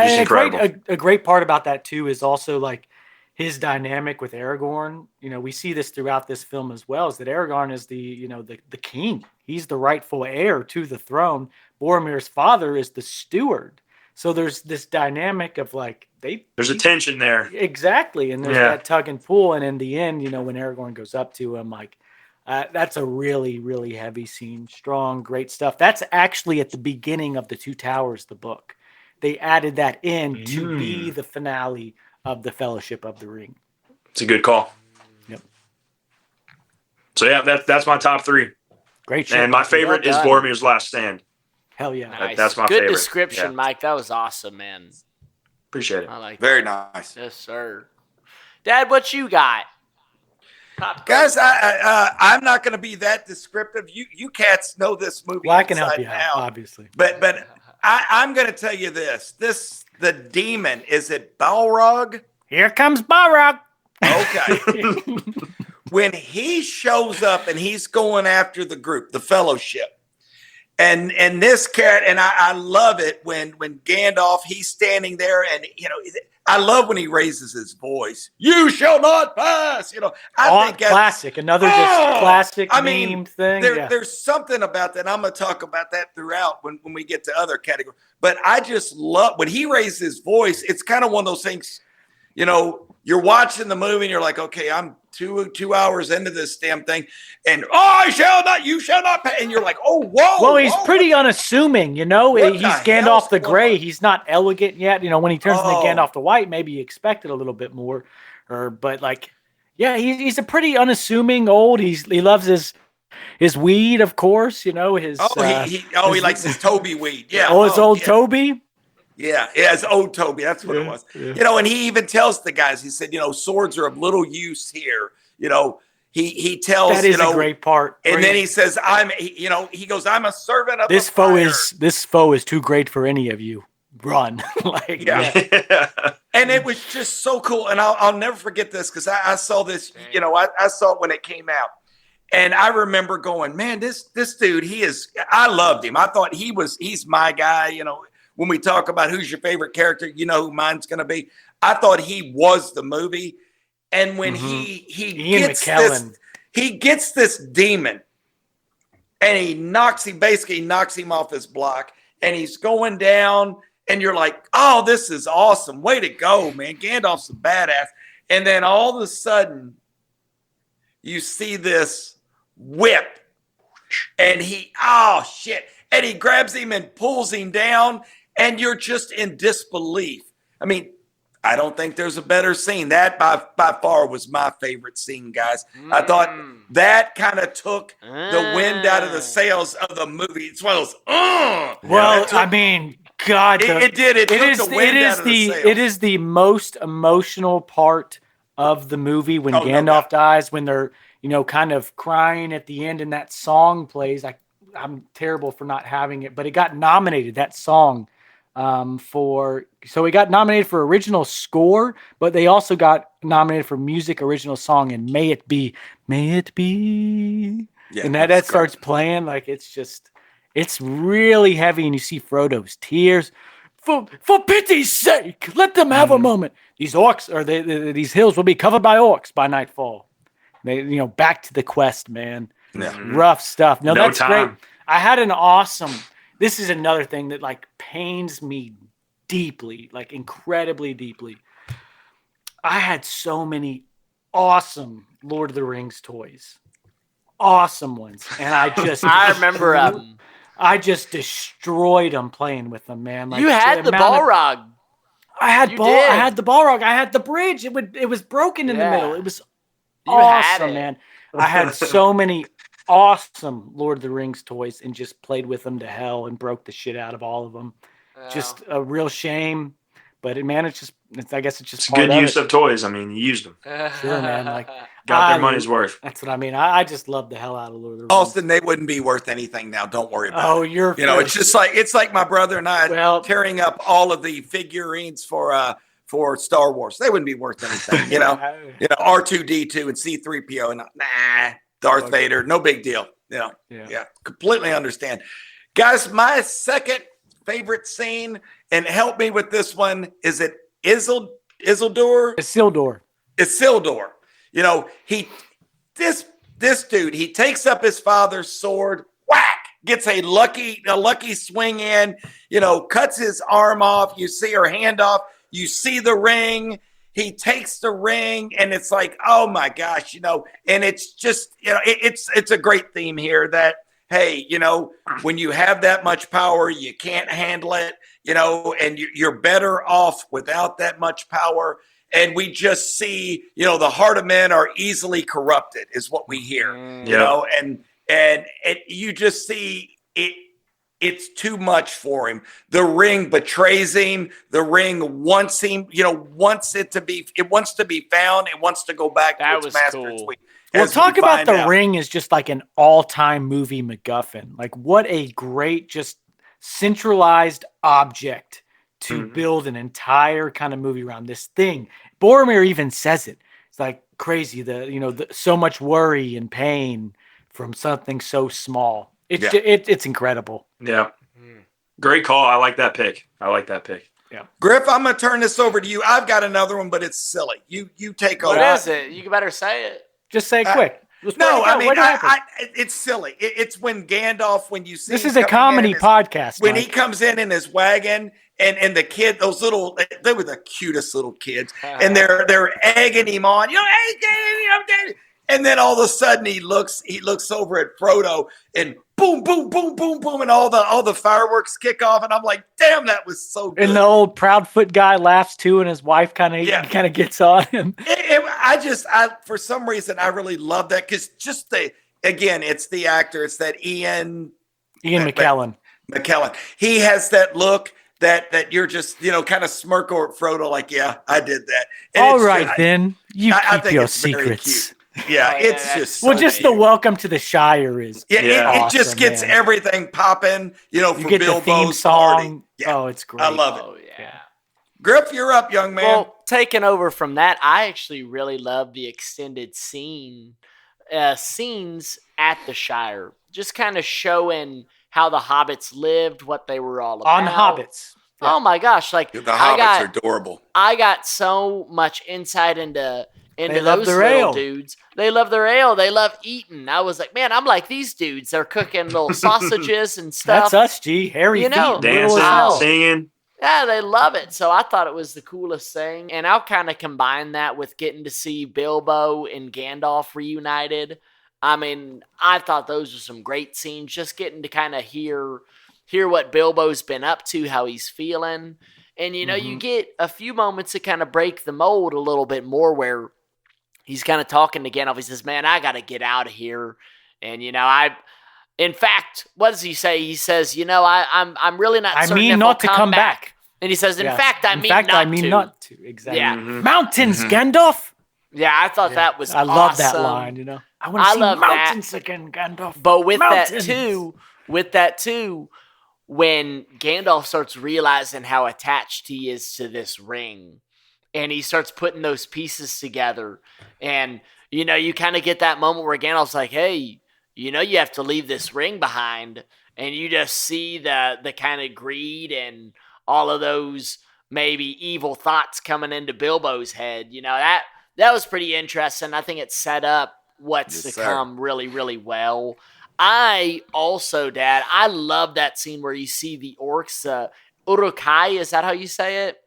a great part about that too is also like his dynamic with Aragorn. We see this throughout this film as well, is that Aragorn is the king. He's the rightful heir to the throne. Boromir's father is the steward. So there's this dynamic of like there's a tension there. Exactly. And there's that tug and pull. And in the end, when Aragorn goes up to him, like that's a really, really heavy scene. Strong, great stuff. That's actually at the beginning of The Two Towers, the book. They added that in to be the finale of the Fellowship of the Ring. It's a good call. Yep. So that's my top 3. Great shit. And my favorite is Boromir's Last Stand. Hell yeah. Nice. That's my good favorite. Description, Mike. That was awesome, man. Appreciate it. I like Very that. nice. Yes, sir. Dad, what you got? Guys, I'm not going to be that descriptive. You cats know this movie. Well, I can help you out, obviously. But I'm going to tell you this. The demon, is it Balrog? Here comes Balrog. Okay. When he shows up and he's going after the group, the Fellowship, and this cat, and I love it when Gandalf, he's standing there, and I love when he raises his voice. You shall not pass. I think that's classic. Another just classic meme thing. There's something about that. I'm going to talk about that throughout when we get to other categories. But I just love when he raises his voice. It's kind of one of those things, you're watching the movie and you're like, okay, I'm two hours into this damn thing, and you shall not pass. And you're like, oh, whoa. Well, he's pretty unassuming, He's Gandalf the Grey. He's not elegant yet. When he turns into Gandalf the White, maybe you expect it a little bit more. He's a pretty unassuming old. He loves his weed, of course. He likes his Toby weed. Yeah. His old Toby. Yeah, it's old Toby. That's what it was. Yeah. And he even tells the guys, he said, swords are of little use here. He tells that is a great part. And then he says, he goes, I'm a servant of this foe is too great for any of you. Run. And it was just so cool. And I'll never forget this because I saw this, I saw it when it came out. And I remember going, man, this dude, I loved him. I thought he's my guy, When we talk about who's your favorite character, who mine's going to be. I thought he was the movie. And when he gets this demon and he basically knocks him off his block and he's going down and you're like, oh, this is awesome. Way to go, man. Gandalf's a badass. And then all of a sudden you see this whip and and he grabs him and pulls him down. And you're just in disbelief. I mean, I don't think there's a better scene. That by far was my favorite scene, guys. I thought that kind of took the wind out of the sails of the movie. It's one of those. God, it did. It took the wind out of the sails. It is the most emotional part of the movie when Gandalf dies. When they're kind of crying at the end and that song plays. I'm terrible for not having it, but it got nominated, that song, so it got nominated for original score, but they also got nominated for music original song, and May It Be. Yeah, and that starts playing, like it's really heavy, and you see Frodo's tears. For pity's sake, let them have a moment. These orcs, or these hills, will be covered by orcs by nightfall. They, back to the quest, man. Yeah. Rough stuff. No, that's time. great. I had an awesome. This is another thing that pains me deeply, incredibly deeply. I had so many awesome Lord of the Rings toys, awesome ones, and I remember I just destroyed them playing with them, man. You had the Balrog. I had the Balrog. I had the bridge. It was broken in the middle. It was awesome, man. I had so many awesome Lord of the Rings toys and just played with them to hell and broke the shit out of all of them. Just a real shame, but I guess it's just it's good use of toys. I mean, you used them. Sure, man. Got their money's worth. That's what I mean. I just love the hell out of Lord of the Rings. Austin, they wouldn't be worth anything now. Don't worry about it. You're it's like my brother and I tearing up all of the figurines for Star Wars. They wouldn't be worth anything. R2D2 and C3PO and Darth Vader, no big deal. Yeah, completely understand. Guys, my second favorite scene, and help me with this one, is it Isildur? Isildur. Isildur. This dude, he takes up his father's sword, whack, gets a lucky swing in, cuts his arm off. You see her hand off. You see the ring. He takes the ring, and it's like, oh my gosh, and it's just, it's a great theme here that, hey, when you have that much power, you can't handle it, and you're better off without that much power. And we just see, the heart of men are easily corrupted is what we hear, and you just see it. It's too much for him. The ring betrays him. The ring wants him, wants to be found. It wants to go back to its master's cool. Well, talk about the ring as just like an all-time movie MacGuffin. Like, what a great, just centralized object to build an entire kind of movie around. This thing. Boromir even says it. It's like crazy. So much worry and pain from something so small. It's incredible. Yeah. Great call. I like that pick. Yeah. Griff, I'm going to turn this over to you. I've got another one, but it's silly. You take over. What is it? You better say it. Just say it quick. It's silly. It's when Gandalf, when you see this is a comedy podcast. When he comes in his wagon and the kid, they were the cutest little kids, and they're egging him on. Hey, and then all of a sudden he looks over at Frodo, and boom, boom, boom, boom, boom, and all the fireworks kick off, and I'm like, damn, that was so good. And the old Proudfoot guy laughs too, and his wife kind of gets on him. For some reason, I really love that, because just it's the actor, it's that Ian McKellen. McKellen. He has that look that you're just, kind of smirk over at Frodo, like, yeah, I did that. And all right, then you keep your secrets. Yeah, it's just just the welcome to the Shire is it just gets everything popping, for you get Bilbo's the theme song. party. Yeah. Oh, it's great. I love it. Oh, yeah. Griff, you're up, young man. Well, taking over from that, I actually really love the extended scenes at the Shire, just kind of showing how the hobbits lived, what they were all about. On hobbits. Oh my gosh, the hobbits are adorable. I got so much insight into They love those their little ale. dudes. They love their ale. They love eating. I was like, man, I'm like these dudes. They're cooking little sausages and stuff. That's us, G. Harry feet, dancing, singing. Yeah, they love it. So I thought it was the coolest thing. And I'll kind of combine that with getting to see Bilbo and Gandalf reunited. I mean, I thought those were some great scenes. Just getting to kind of hear what Bilbo's been up to, how he's feeling. And, you get a few moments to kind of break the mold a little bit more where he's kind of talking to Gandalf. He says, man, I got to get out of here. And, in fact, what does he say? He says, I'm really not certain mean if not I'll to come come back. And he says, in fact, I mean not to. not to. Exactly. Yeah. Mountains, Gandalf. Yeah, I thought that was I awesome. love that line, you know. I want to see mountains again, Gandalf. But with mountains. that too, when Gandalf starts realizing how attached he is to this ring, and he starts putting those pieces together, and you kind of get that moment where Gandalf's like, hey, you have to leave this ring behind, and you just see the kind of greed and all of those maybe evil thoughts coming into Bilbo's head. That was pretty interesting. I think it set up what's to come really, really well. I also, Dad, I love that scene where you see the orcs, Urukai, is that how you say it?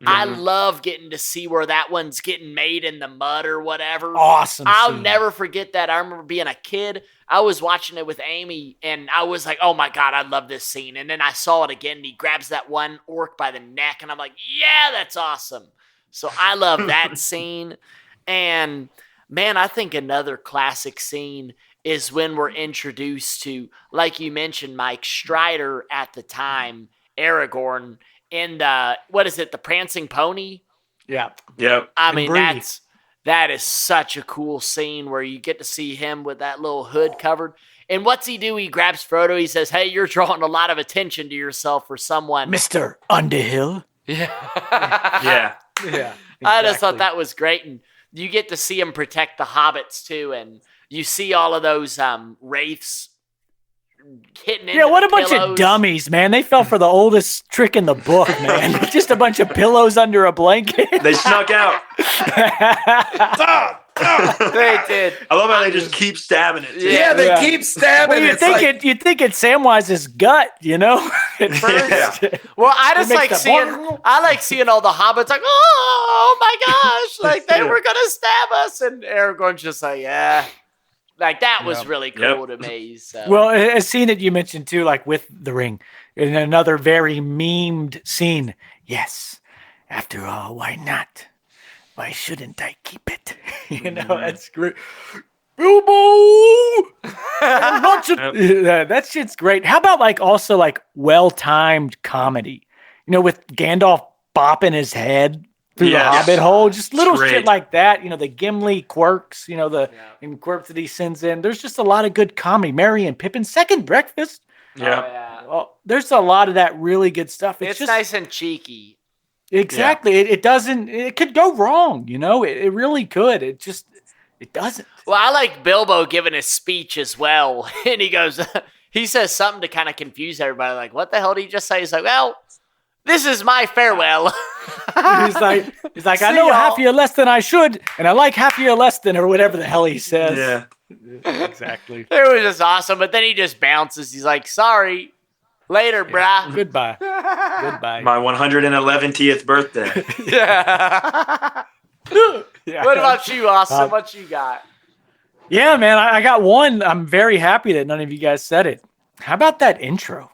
Mm-hmm. I love getting to see where that one's getting made in the mud or whatever. Awesome. I'll never forget that. I remember being a kid. I was watching it with Amy, and I was like, oh my God, I love this scene. And then I saw it again, and he grabs that one orc by the neck, and I'm like, yeah, that's awesome. So I love that scene. And man, I think another classic scene is when we're introduced to, like you mentioned, Mike, Strider at the time, Aragorn, in the Prancing Pony? Yeah. Yep. I mean, that is such a cool scene where you get to see him with that little hood covered. And what's he do? He grabs Frodo. He says, hey, you're drawing a lot of attention to yourself for someone. Mr. Underhill. Yeah. Yeah. Yeah. Exactly. I just thought that was great. And you get to see him protect the hobbits too. And you see all of those wraiths hitting into what a pillows. bunch of dummies, man. They fell for the oldest trick in the book, man. Just a bunch of pillows under a blanket. They snuck out. They did. I love how they just keep stabbing it. Too. Yeah, they keep stabbing it. You'd think it's Samwise's gut, at first. Yeah. Well, I just like seeing all the hobbits like, oh my gosh, like they were gonna stab us, and Aragorn's just like, yeah. Like, that was really cool to me. So. Well, a scene that you mentioned, too, like with the ring, in another very memed scene. Yes, after all, why not? Why shouldn't I keep it? That's great. Bilbo! That shit's great. How about, also well-timed comedy? with Gandalf bopping his head through the Hobbit hole, just little shit like that. The Gimli quirks, the quirks that he sends in. There's just a lot of good comedy. Merry and Pippin's second breakfast. Yeah. Well, there's a lot of that really good stuff. It's just nice and cheeky. Exactly. Yeah. It could go wrong, it really could. It doesn't. Well, I like Bilbo giving his speech as well. And he goes, he says something to kind of confuse everybody. Like, what the hell did he just say? He's like, well, this is my farewell. he's like, I know half of you less than I should, and I like half of you less than, or whatever the hell he says. Yeah. Exactly. It was just awesome, but then he just bounces. He's like, sorry. Later, brah. Goodbye. Goodbye. My 111th birthday. Yeah. What about you, Austin? What you got? Yeah, man, I got one. I'm very happy that none of you guys said it. How about that intro?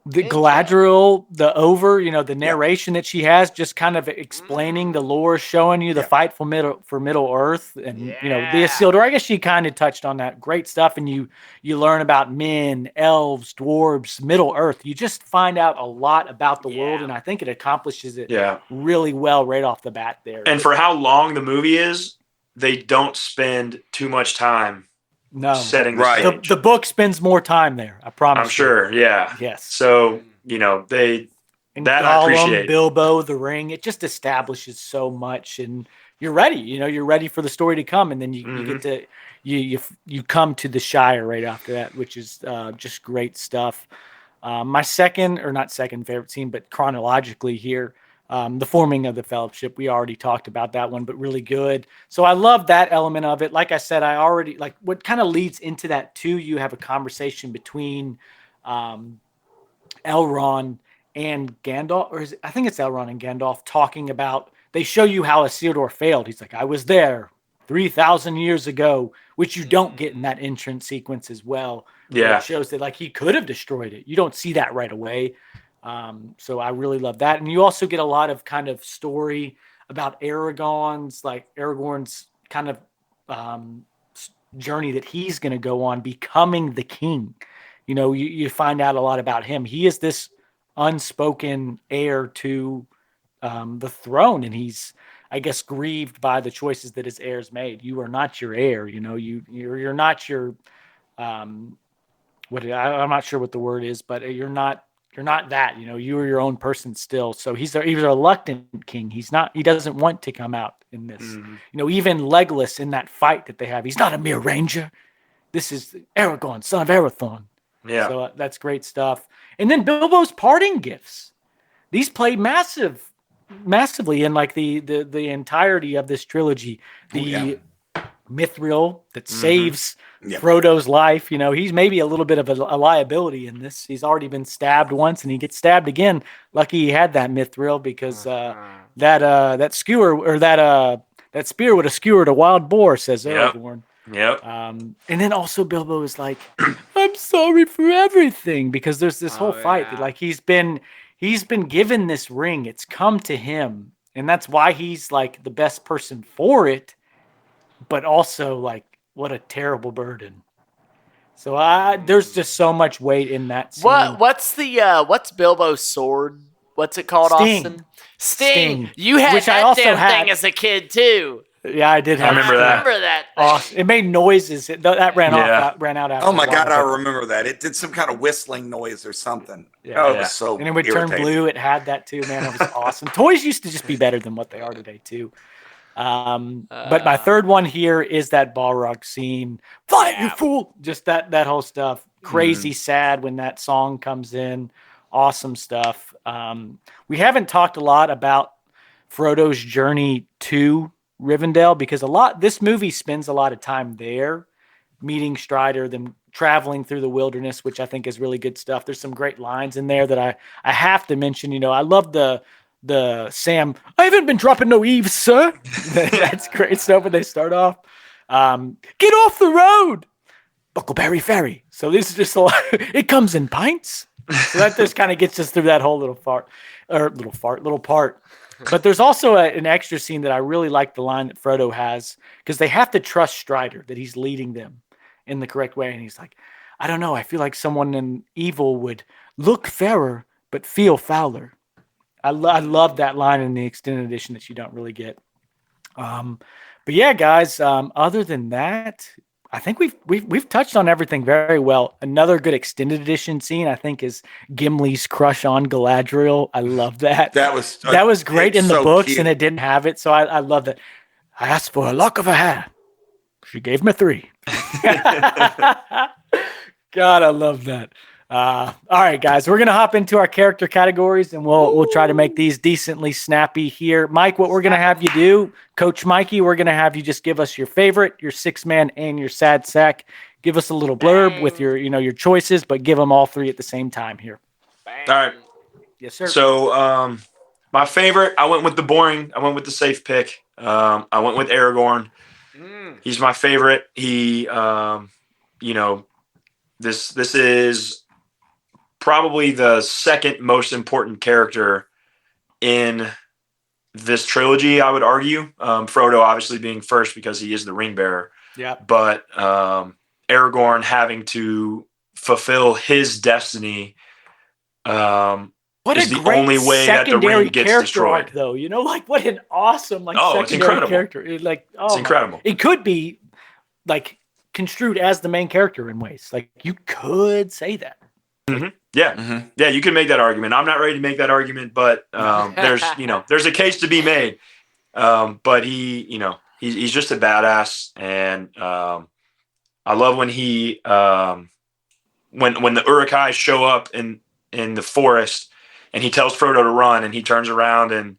The Galadriel, the the narration that she has, just kind of explaining the lore, showing you the fight for Middle Earth, and the Isildur. I guess she kind of touched on that. Great stuff, and you learn about men, elves, dwarves, Middle Earth. You just find out a lot about the world, and I think it accomplishes it really well right off the bat there. And for how long the movie is, they don't spend too much time. No, setting the stage. The book spends more time there. I promise. I'm sure. Yeah. Yes. So I appreciate. Bilbo, the ring. It just establishes so much, and you're ready. You're ready for the story to come, and then you get to you come to the Shire right after that, which is just great stuff. My not second favorite scene, but chronologically here. The forming of the Fellowship, we already talked about that one, but really good. So I love that element of it. Like I said, I already like what kind of leads into that too. You have a conversation between Elrond and Gandalf, I think it's Elrond and Gandalf talking about. They show you how Isildur failed. He's like, I was there 3,000 years ago, which you don't get in that entrance sequence as well. Yeah, it shows that he could have destroyed it. You don't see that right away. So I really love that. And you also get a lot of kind of story about Aragorn's kind of journey that he's going to go on becoming the king. You find out a lot about him. He is this unspoken heir to the throne. And I guess, grieved by the choices that his heirs made. You are not your heir. You're not your I'm not sure what the word is, but you're not that. You are your own person still. So he's a reluctant king. He doesn't want to come out in this. Even Legolas in that fight that they have, he's not a mere ranger. This is Aragorn, son of Arathorn. Yeah. So that's great stuff. And then Bilbo's parting gifts. These play massively in like the entirety of this trilogy. The mithril that saves Frodo's life. He's maybe a little bit of a liability in this. He's already been stabbed once and he gets stabbed again. Lucky he had that mithril because that skewer or that spear would have skewered a wild boar, says Aragorn. Yep. And then also Bilbo is like, I'm sorry for everything, because there's this whole fight that like he's been given this ring. It's come to him, and that's why he's like the best person for it. But also like, what a terrible burden. So there's just so much weight in that scene. What's Bilbo's sword? What's it called, Sting. Austin? Sting. You had Which I that also damn had. thing as a kid too. Yeah, I did. I remember that. Remember that thing. Awesome. It made noises. That ran out after. Oh my a while, God, I but- remember that. It did some kind of whistling noise or something. Yeah. It was so. And it would turn irritating. blue. It had that too, man. It was awesome. Toys used to just be better than what they are today too. But my third one here is that Balrog scene. Fight, you fool! Just that whole stuff. Crazy sad when that song comes in. Awesome stuff. We haven't talked a lot about Frodo's journey to Rivendell, because this movie spends a lot of time there, meeting Strider, then traveling through the wilderness, which I think is really good stuff. There's some great lines in there that I have to mention. I love the Sam, I haven't been dropping no eaves, sir. That's great stuff when they start off. Get off the road, Buckleberry Ferry. So this is just it comes in pints. So that just kind of gets us through that whole little part. But there's also an extra scene that I really like, the line that Frodo has, because they have to trust Strider that he's leading them in the correct way. And he's like, I don't know. I feel like someone in evil would look fairer, but feel fouler. I love that line in the extended edition that you don't really get. But yeah, guys, other than that, I think we've touched on everything very well. Another good extended edition scene, I think, is Gimli's crush on Galadriel. I love that. That was great in the so books, cute. and it didn't have it, so I love that. I asked for a lock of her hair. She gave me 3. God, I love that. All right, guys, we're gonna hop into our character categories, and we'll try to make these decently snappy here. Mike, what we're gonna have you do, Coach Mikey, we're gonna have you just give us your favorite, your 6-man, and your sad sack. Give us a little blurb with your choices, but give them all 3 at the same time here. All right. Yes, sir. So my favorite, I went with the safe pick. I went with Aragorn. He's my favorite. He this is probably the second most important character in this trilogy, I would argue. Frodo obviously being first because he is the ring bearer. Yeah. But Aragorn having to fulfill his destiny What is a the great only way that the secondary ring gets character destroyed. arc, though. What an awesome it's secondary incredible. character. It's incredible. It could be like construed as the main character in ways. Like you could say that. Mm-hmm. Yeah. Yeah, you can make that argument. I'm not ready to make that argument, but there's a case to be made. But he's just a badass, and I love when he when the Uruk-hai show up in the forest, and he tells Frodo to run, and he turns around, and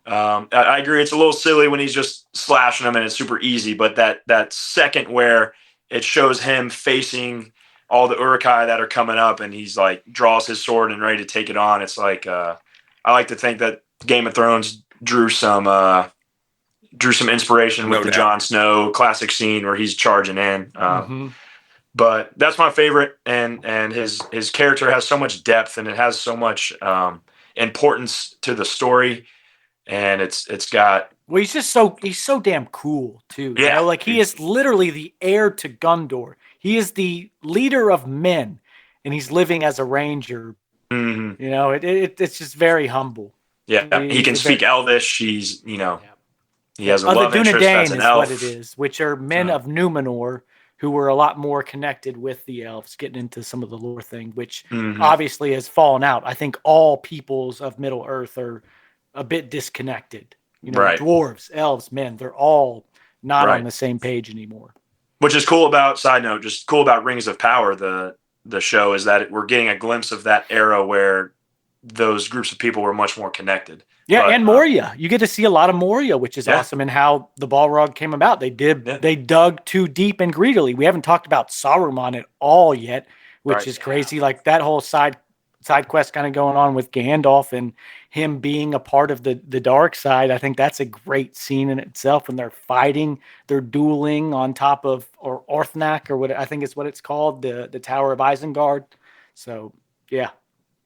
I agree it's a little silly when he's just slashing them and it's super easy, but that second where it shows him facing all the Uruk-hai that are coming up, and he's like draws his sword and ready to take it on. It's like I like to think that Game of Thrones drew some inspiration with the Jon Snow classic scene where he's charging in. But that's my favorite, and his character has so much depth, and it has so much importance to the story, and it's got. Well, he's so damn cool too. Yeah. He is literally the heir to Gondor. He is the leader of men, and he's living as a ranger. Mm-hmm. It's just very humble. Yeah, he can speak Elvish. He's He has a the love interest that's Dunedain an is elf. what it is, which are men of Numenor who were a lot more connected with the elves, getting into some of the lore thing, which obviously has fallen out. I think all peoples of Middle Earth are a bit disconnected. Right. Dwarves, elves, men, they're all not on the same page anymore. Which is cool about, side note, just cool about Rings of Power, the show, is that we're getting a glimpse of that era where those groups of people were much more connected. Yeah, and Moria. You get to see a lot of Moria, which is awesome, and how the Balrog came about. They dug too deep and greedily. We haven't talked about Saruman at all yet, which is crazy. Like that whole side quest kind of going on with Gandalf and him being a part of the dark side. I think that's a great scene in itself when they're fighting, they're dueling on top of Orthnak, or what I think is what it's called, the Tower of Isengard. So yeah.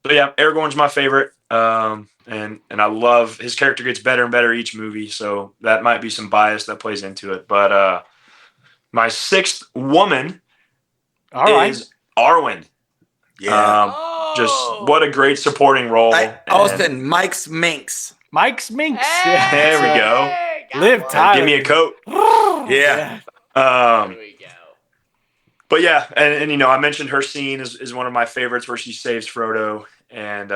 So yeah, Aragorn's my favorite. And I love his character gets better and better each movie. So that might be some bias that plays into it. But my sixth woman is Arwen. Yeah. Just what a great supporting role. Austin, Mike's Minx. Mike's Minx. Hey, there we go. Liv Tyler. Give me a coat. Yeah. There we go. But yeah, and I mentioned her scene is one of my favorites where she saves Frodo, and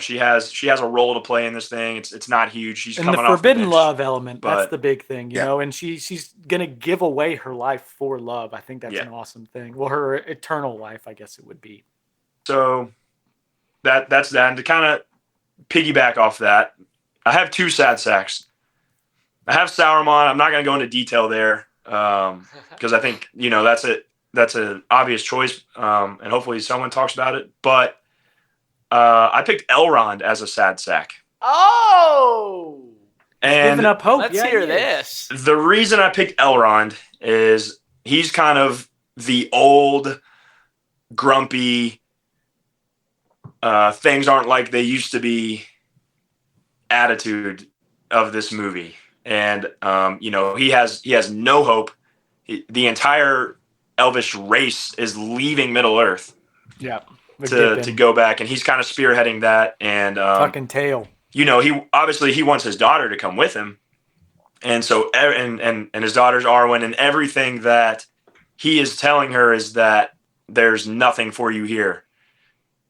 she has a role to play in this thing. It's not huge. She's and coming the off forbidden bench, love element. but, that's the big thing, you know. And she's gonna give away her life for love. I think that's an awesome thing. Well, her eternal life, I guess it would be. So that's that. And to kind of piggyback off that, I have two sad sacks. I have Sauron. I'm not going to go into detail there because I think that's an obvious choice, and hopefully someone talks about it. But I picked Elrond as a sad sack. Oh, and giving up hope. Let's hear this. The reason I picked Elrond is he's kind of the old, grumpy, things aren't like they used to be attitude of this movie. And, he has no hope. The entire elvish race is leaving Middle Earth to go back. And he's kind of spearheading that. And, fucking tail. He wants his daughter to come with him. And so, and his daughter's Arwen, and everything that he is telling her is that there's nothing for you here.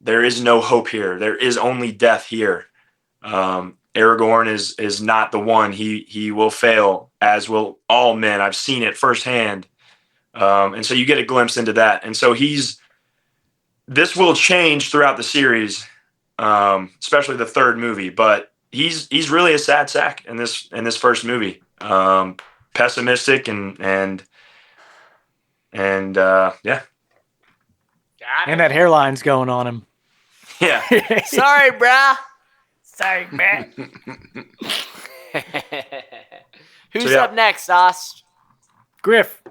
There is no hope here. There is only death here. Aragorn is not the one. He will fail, as will all men. I've seen it firsthand. And so you get a glimpse into that. And so this will change throughout the series, especially the third movie. But he's really a sad sack in this first movie. Pessimistic and yeah. And that hairline's going on him. Yeah. Sorry, brah. Sorry, man. Who's up next, Os? Griff,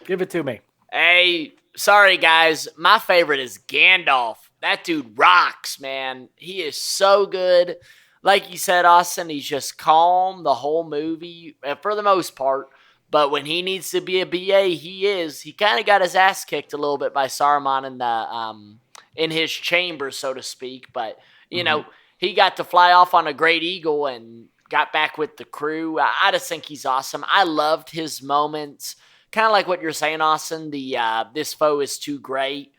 give it to me. Hey, sorry, guys. My favorite is Gandalf. That dude rocks, man. He is so good. Like you said, Austin, he's just calm the whole movie for the most part. But when he needs to be a BA, he is. He kind of got his ass kicked a little bit by Saruman in his chamber, so to speak. But, he got to fly off on a great eagle and got back with the crew. I just think he's awesome. I loved his moments. Kind of like what you're saying, Austin, this foe is too great.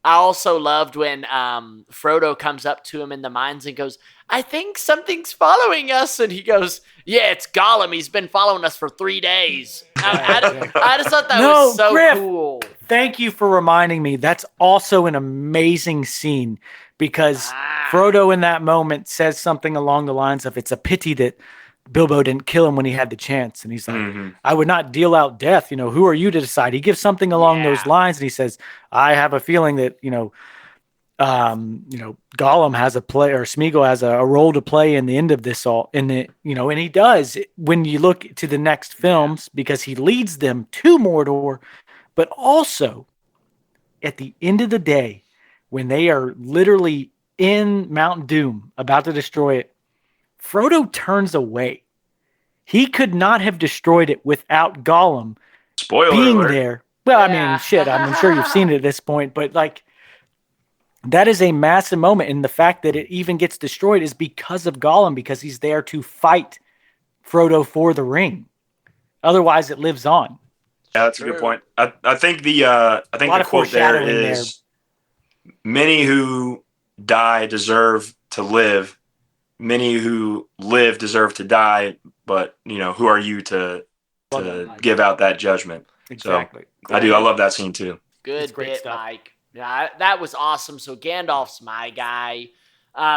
I also loved when Frodo comes up to him in the mines and goes, I think something's following us. And he goes, yeah, it's Gollum. He's been following us for 3 days. I just thought that was so Griff, cool. Thank you for reminding me. That's also an amazing scene because Frodo in that moment says something along the lines of, it's a pity that Bilbo didn't kill him when he had the chance. And he's like, I would not deal out death. Who are you to decide? He gives something along those lines. And he says, I have a feeling that, Gollum has a play, or Smeagol has a role to play in the end of this all. And he does when you look to the next films, because he leads them to Mordor, but also at the end of the day, when they are literally in Mount Doom about to destroy it, Frodo turns away. He could not have destroyed it without Gollum being there. Well, I mean, shit, I'm sure you've seen it at this point, but that is a massive moment. And the fact that it even gets destroyed is because of Gollum, because he's there to fight Frodo for the ring. Otherwise, it lives on. Yeah, that's a good point. I think the quote there is, many who die deserve to live. Many who live deserve to die. But, who are you to give out that judgment? Exactly. So I love that scene too. Good bit, Mike. Yeah, that was awesome. So Gandalf's my guy.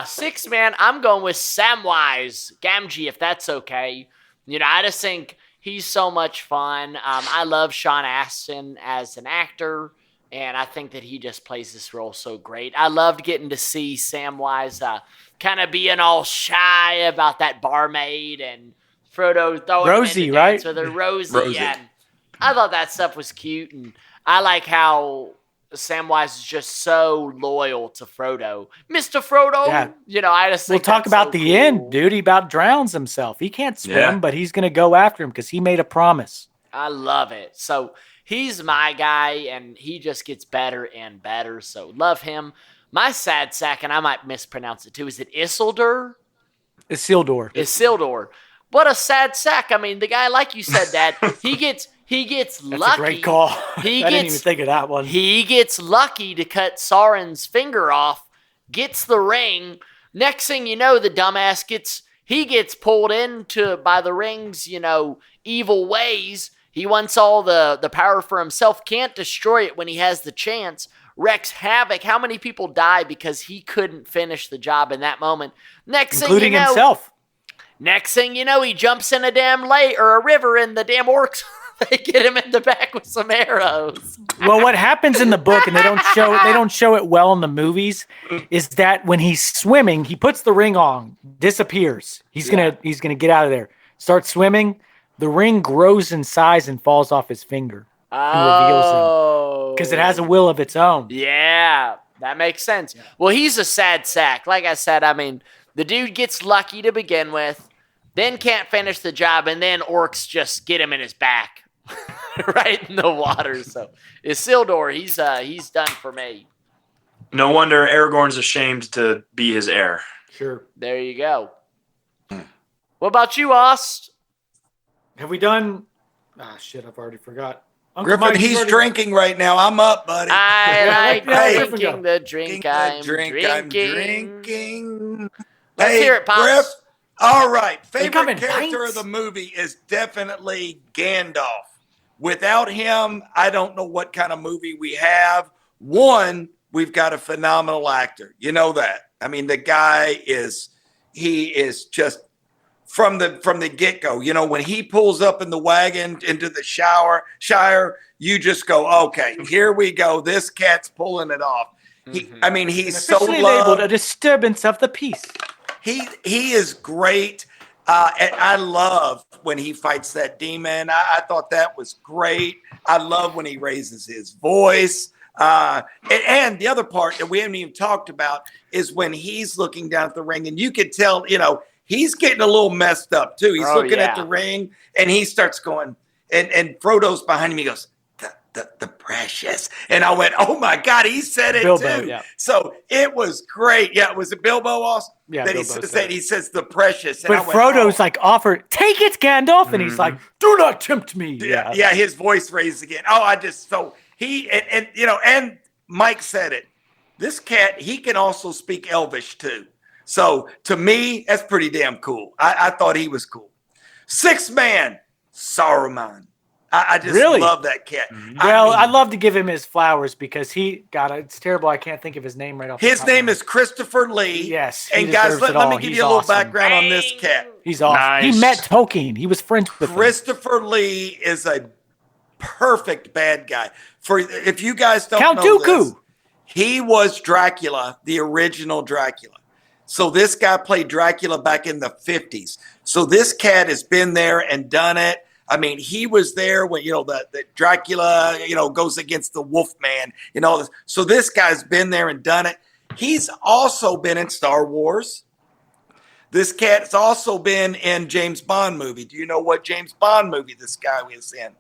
6 man, I'm going with Samwise Gamgee, if that's okay. I just think he's so much fun. I love Sean Astin as an actor, and I think that he just plays this role so great. I loved getting to see Samwise kind of being all shy about that barmaid and Frodo throwing Rosie, him in right? with her Rosie. And I thought that stuff was cute, and I like how Samwise is just so loyal to Frodo. Mr. Frodo, I just think we'll talk about the end, dude. He about drowns himself. He can't swim, but he's going to go after him because he made a promise. I love it. So he's my guy, and he just gets better and better. So love him. My sad sack, and I might mispronounce it too. Is it Isildur? Isildur. What a sad sack. I mean, the guy, like you said, Dad, he gets That's lucky. a great call. I didn't even think of that one. He gets lucky to cut Sauron's finger off, gets the ring. Next thing you know, the dumbass gets pulled into by the ring's, evil ways. He wants all the power for himself, can't destroy it when he has the chance. Wreaks havoc. How many people die because he couldn't finish the job in that moment? Including himself. Next thing you know, he jumps in a damn lake or a river, and the damn orcs they get him in the back with some arrows. Well, what happens in the book, and they don't show it well in the movies, is that when he's swimming, he puts the ring on, disappears. He's gonna get out of there. Starts swimming, the ring grows in size and falls off his finger and reveals him because it has a will of its own. Yeah, that makes sense. Yeah. Well, he's a sad sack. Like I said, I mean, the dude gets lucky to begin with, then can't finish the job, and then orcs just get him in his back. Right in the water. So Isildur, he's done for me. No wonder Aragorn's ashamed to be his heir. Sure. There you go. What about you, Ost? Have we done? Ah, shit! I've already forgot. Griffin, Mike, he's drinking right now. I'm up, buddy. I like drinking the drink I'm drinking. Let's hear it, Pops. Griff. All right. Favorite character of the movie is definitely Gandalf. Without him, I don't know what kind of movie we have. One, we've got a phenomenal actor. You know that. I mean, the guy is just from the get-go. When he pulls up in the wagon into the Shire, you just go, okay, here we go. This cat's pulling it off. He's so labeled a disturbance of the peace. He is great. And I love when he fights that demon. I thought that was great. I love when he raises his voice. And the other part that we haven't even talked about is when he's looking down at the ring, and you could tell, he's getting a little messed up too. He's looking at the ring, and he starts going, and Frodo's behind him. He goes, the precious. And I went, oh my God, he said it Bilbo, too. Yeah. So it was great. Yeah, was it Bilbo also? Yeah, that he says the precious. And Frodo's offered, take it, Gandalf. And he's like, do not tempt me. Yeah, his voice raised again. And Mike said it. This cat, he can also speak Elvish too. So to me, that's pretty damn cool. I thought he was cool. 6th man, Saruman. I just love that cat. Mm-hmm. I'd love to give him his flowers because it's terrible. I can't think of his name right off. His name is Christopher Lee. Yes. And guys, let me give you a little background on this cat. He's awesome. Nice. He met Tolkien. He was friends with Christopher Lee is a perfect bad guy. If you guys don't Count know Dooku. This, he was Dracula, the original Dracula. So this guy played Dracula back in the 50s. So this cat has been there and done it. I mean, he was there when, the Dracula, goes against the Wolfman and all this. So this guy's been there and done it. He's also been in Star Wars. This cat's also been in James Bond movie. Do you know what James Bond movie this guy is in?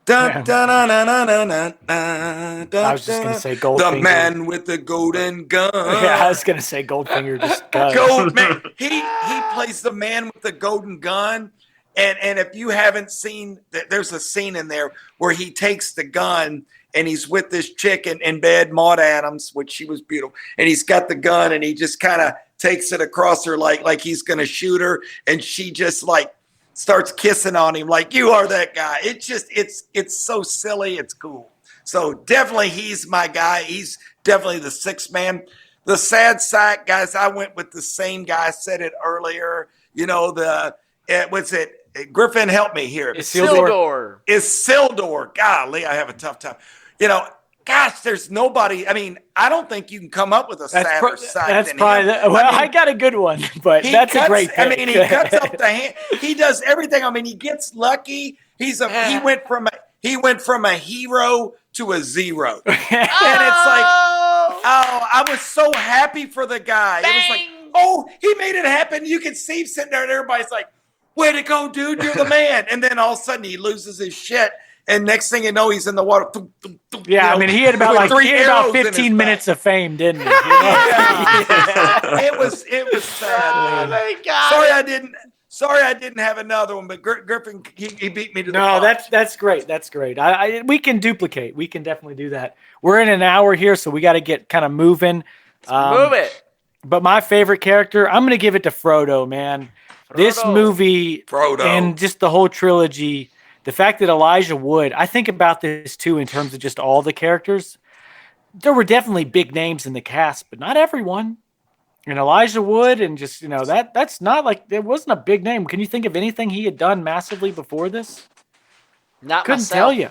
I was just gonna say Goldfinger. The man with the golden gun. Yeah, I was gonna say Goldfinger just does. Man, he plays the man with the golden gun. And if you haven't seen, there's a scene in there where he takes the gun and he's with this chick in bed, Maud Adams, which she was beautiful. And he's got the gun and he just kind of takes it across her like he's going to shoot her. And she just like starts kissing on him like, you are that guy. It's so silly. It's cool. So definitely he's my guy. He's definitely the sixth man. The sad sack, guys, I went with the same guy. I said it earlier. You know, what's it? Griffin, help me here. Isildur. Isildur. Golly, I have a tough time. You know, gosh, there's nobody. I mean, I don't think you can come up with a sadder sack that's than probably him. I got a good one, but that's a great pick. I mean, he cuts up the hand. He does everything. I mean, he gets lucky. He went from a hero to a zero. And it's like, I was so happy for the guy. Bang. It was like, oh, he made it happen. You can see him sitting there and everybody's like, way to go, dude. You're the man. And then all of a sudden he loses his shit. And next thing you know, he's in the water. Yeah, I mean, he had about 15 minutes of fame, didn't he? You know? It was sad. Oh, thank God. Sorry, I didn't have another one, but Griffin, he beat me to the No, punch. that's great. That's great. We can duplicate. We can definitely do that. We're in an hour here, so we got to get kind of moving. Move it. But my favorite character, I'm going to give it to Frodo, man. This movie and just the whole trilogy, the fact that Elijah Wood, I think about this too in terms of just all the characters. There were definitely big names in the cast, but not everyone. And Elijah Wood and just, you know, that's not like, it wasn't a big name. Can you think of anything he had done massively before this? Couldn't tell you.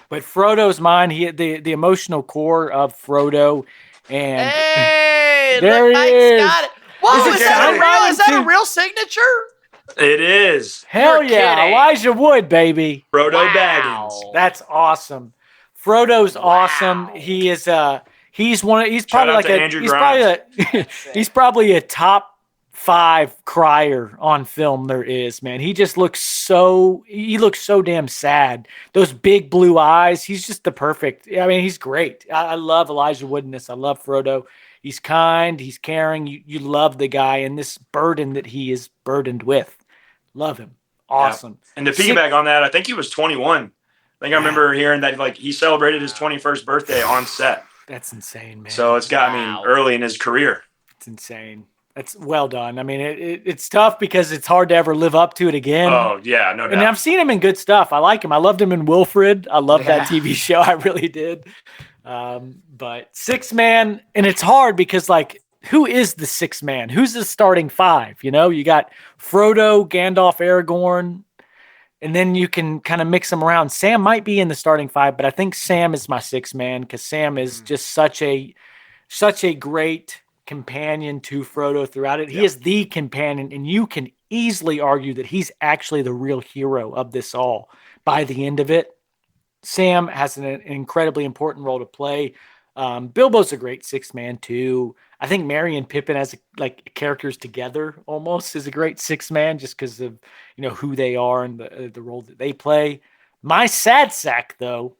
But Frodo's mine. He had the emotional core of Frodo. And hey, there Mike's he is. got it. Whoa, is that a real signature? It is. Hell You're yeah, kidding. Elijah Wood, baby. Frodo Wow. Baggins. That's awesome. Frodo's awesome. He is he's probably out like to Andrew he's probably a top 5 crier on film there is, man. He looks so damn sad. Those big blue eyes. He's just the perfect. I mean, he's great. I love Elijah Wood in this. I love Frodo. He's kind, he's caring. You love the guy and this burden that he is burdened with. Love him. Awesome. Yeah. And to piggyback on that, I think he was 21. I think I remember hearing that like he celebrated his 21st birthday on set. That's insane, man. So it's got early in his career. It's insane. That's well done. I mean, it's tough because it's hard to ever live up to it again. Oh, yeah, no doubt. And I've seen him in good stuff. I like him. I loved him in Wilfred. I loved that TV show. I really did. But six man, and it's hard because like, who is the sixth man? Who's the starting 5? You know, you got Frodo, Gandalf, Aragorn, and then you can kind of mix them around. Sam might be in the starting 5, but I think Sam is my sixth man because Sam is just such a great companion to Frodo throughout it. He is the companion, and you can easily argue that he's actually the real hero of this all by the end of it. Sam has an incredibly important role to play. Bilbo's a great sixth man too. I think Merry and Pippin as like characters together almost is a great sixth man just because of, you know, who they are and the role that they play. My sad sack though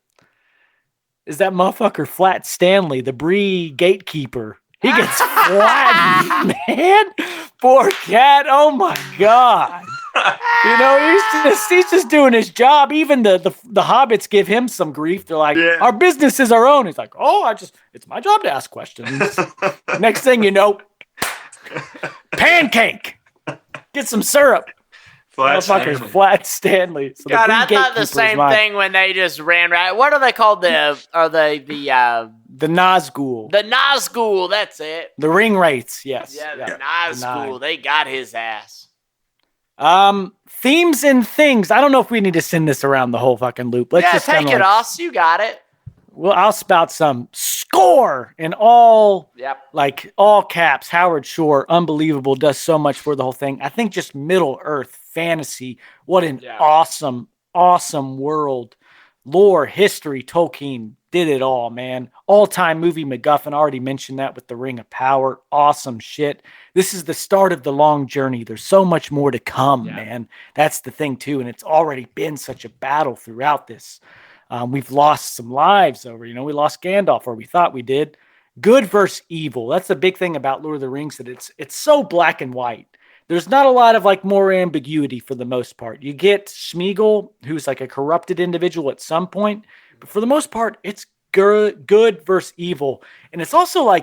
is that motherfucker Flat Stanley, the Bree gatekeeper. He gets flattened, man. Poor cat. Oh my God. You know, he's just doing his job. Even the hobbits give him some grief. They're like, our business is our own. He's like, it's my job to ask questions. Next thing you know, pancake. Get some syrup. Flat Stanley. So God, I thought the same thing when they just ran right. What are they called? The Nazgul. The Nazgul, that's it. The ring wraiths, yes. Yeah, the Nazgul. They got his ass. Themes and things. I don't know if we need to send this around the whole fucking loop. Let's just take it off. You got it. Well, I'll spout some score in all caps. Howard Shore, unbelievable, does so much for the whole thing. I think just Middle Earth fantasy. What an awesome, awesome world. Lore, history, Tolkien, did it all, man. All-time movie MacGuffin. Already mentioned that with the Ring of Power. Awesome shit. This is the start of the long journey. There's so much more to come, man. That's the thing too, and it's already been such a battle throughout this. We've lost some lives over, we lost Gandalf, or we thought we did. Good versus evil. That's the big thing about Lord of the Rings, that it's so black and white. There's not a lot of more ambiguity for the most part. You get Smeagol, who's like a corrupted individual at some point, but for the most part, it's good versus evil. And it's also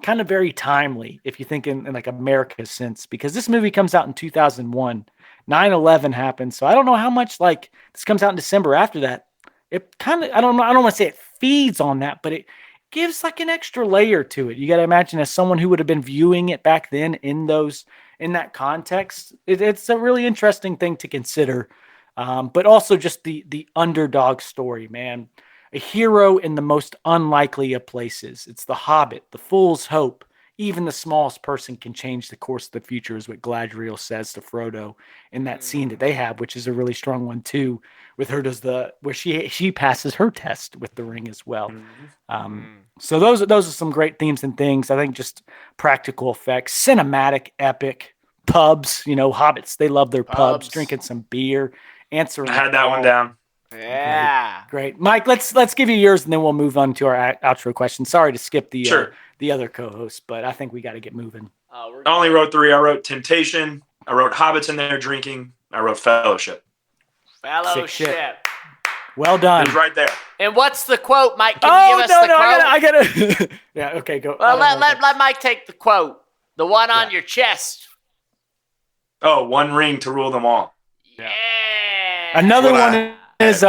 kind of very timely if you think in America's sense, because this movie comes out in 2001. 9/11 happened. So I don't know how much this comes out in December after that. It kind of, I don't want to say it feeds on that, but it gives an extra layer to it. You got to imagine, as someone who would have been viewing it back then in that context, it's a really interesting thing to consider. But also just the underdog story, man. A hero in the most unlikely of places. It's the Hobbit, the Fool's Hope. Even the smallest person can change the course of the future, is what Galadriel says to Frodo in that scene that they have, which is a really strong one too. With her where she passes her test with the ring as well. So those are some great themes and things. I think just practical effects, cinematic, epic, pubs. Hobbits, they love their pubs, drinking some beer, answering. I had that one down. Yeah. Great. Mike, let's give you yours, and then we'll move on to our outro question. Sorry to skip the other co-host, but I think we got to get moving. I only wrote 3. I wrote Temptation. I wrote Hobbits in there drinking. I wrote Fellowship. Fellowship. Well done. It's right there. And what's the quote, Mike? Can you give us the quote? I gotta. Yeah. Okay. Go. Well, let Mike take the quote. The one on your chest. Oh, one ring to rule them all. Yeah. Another one is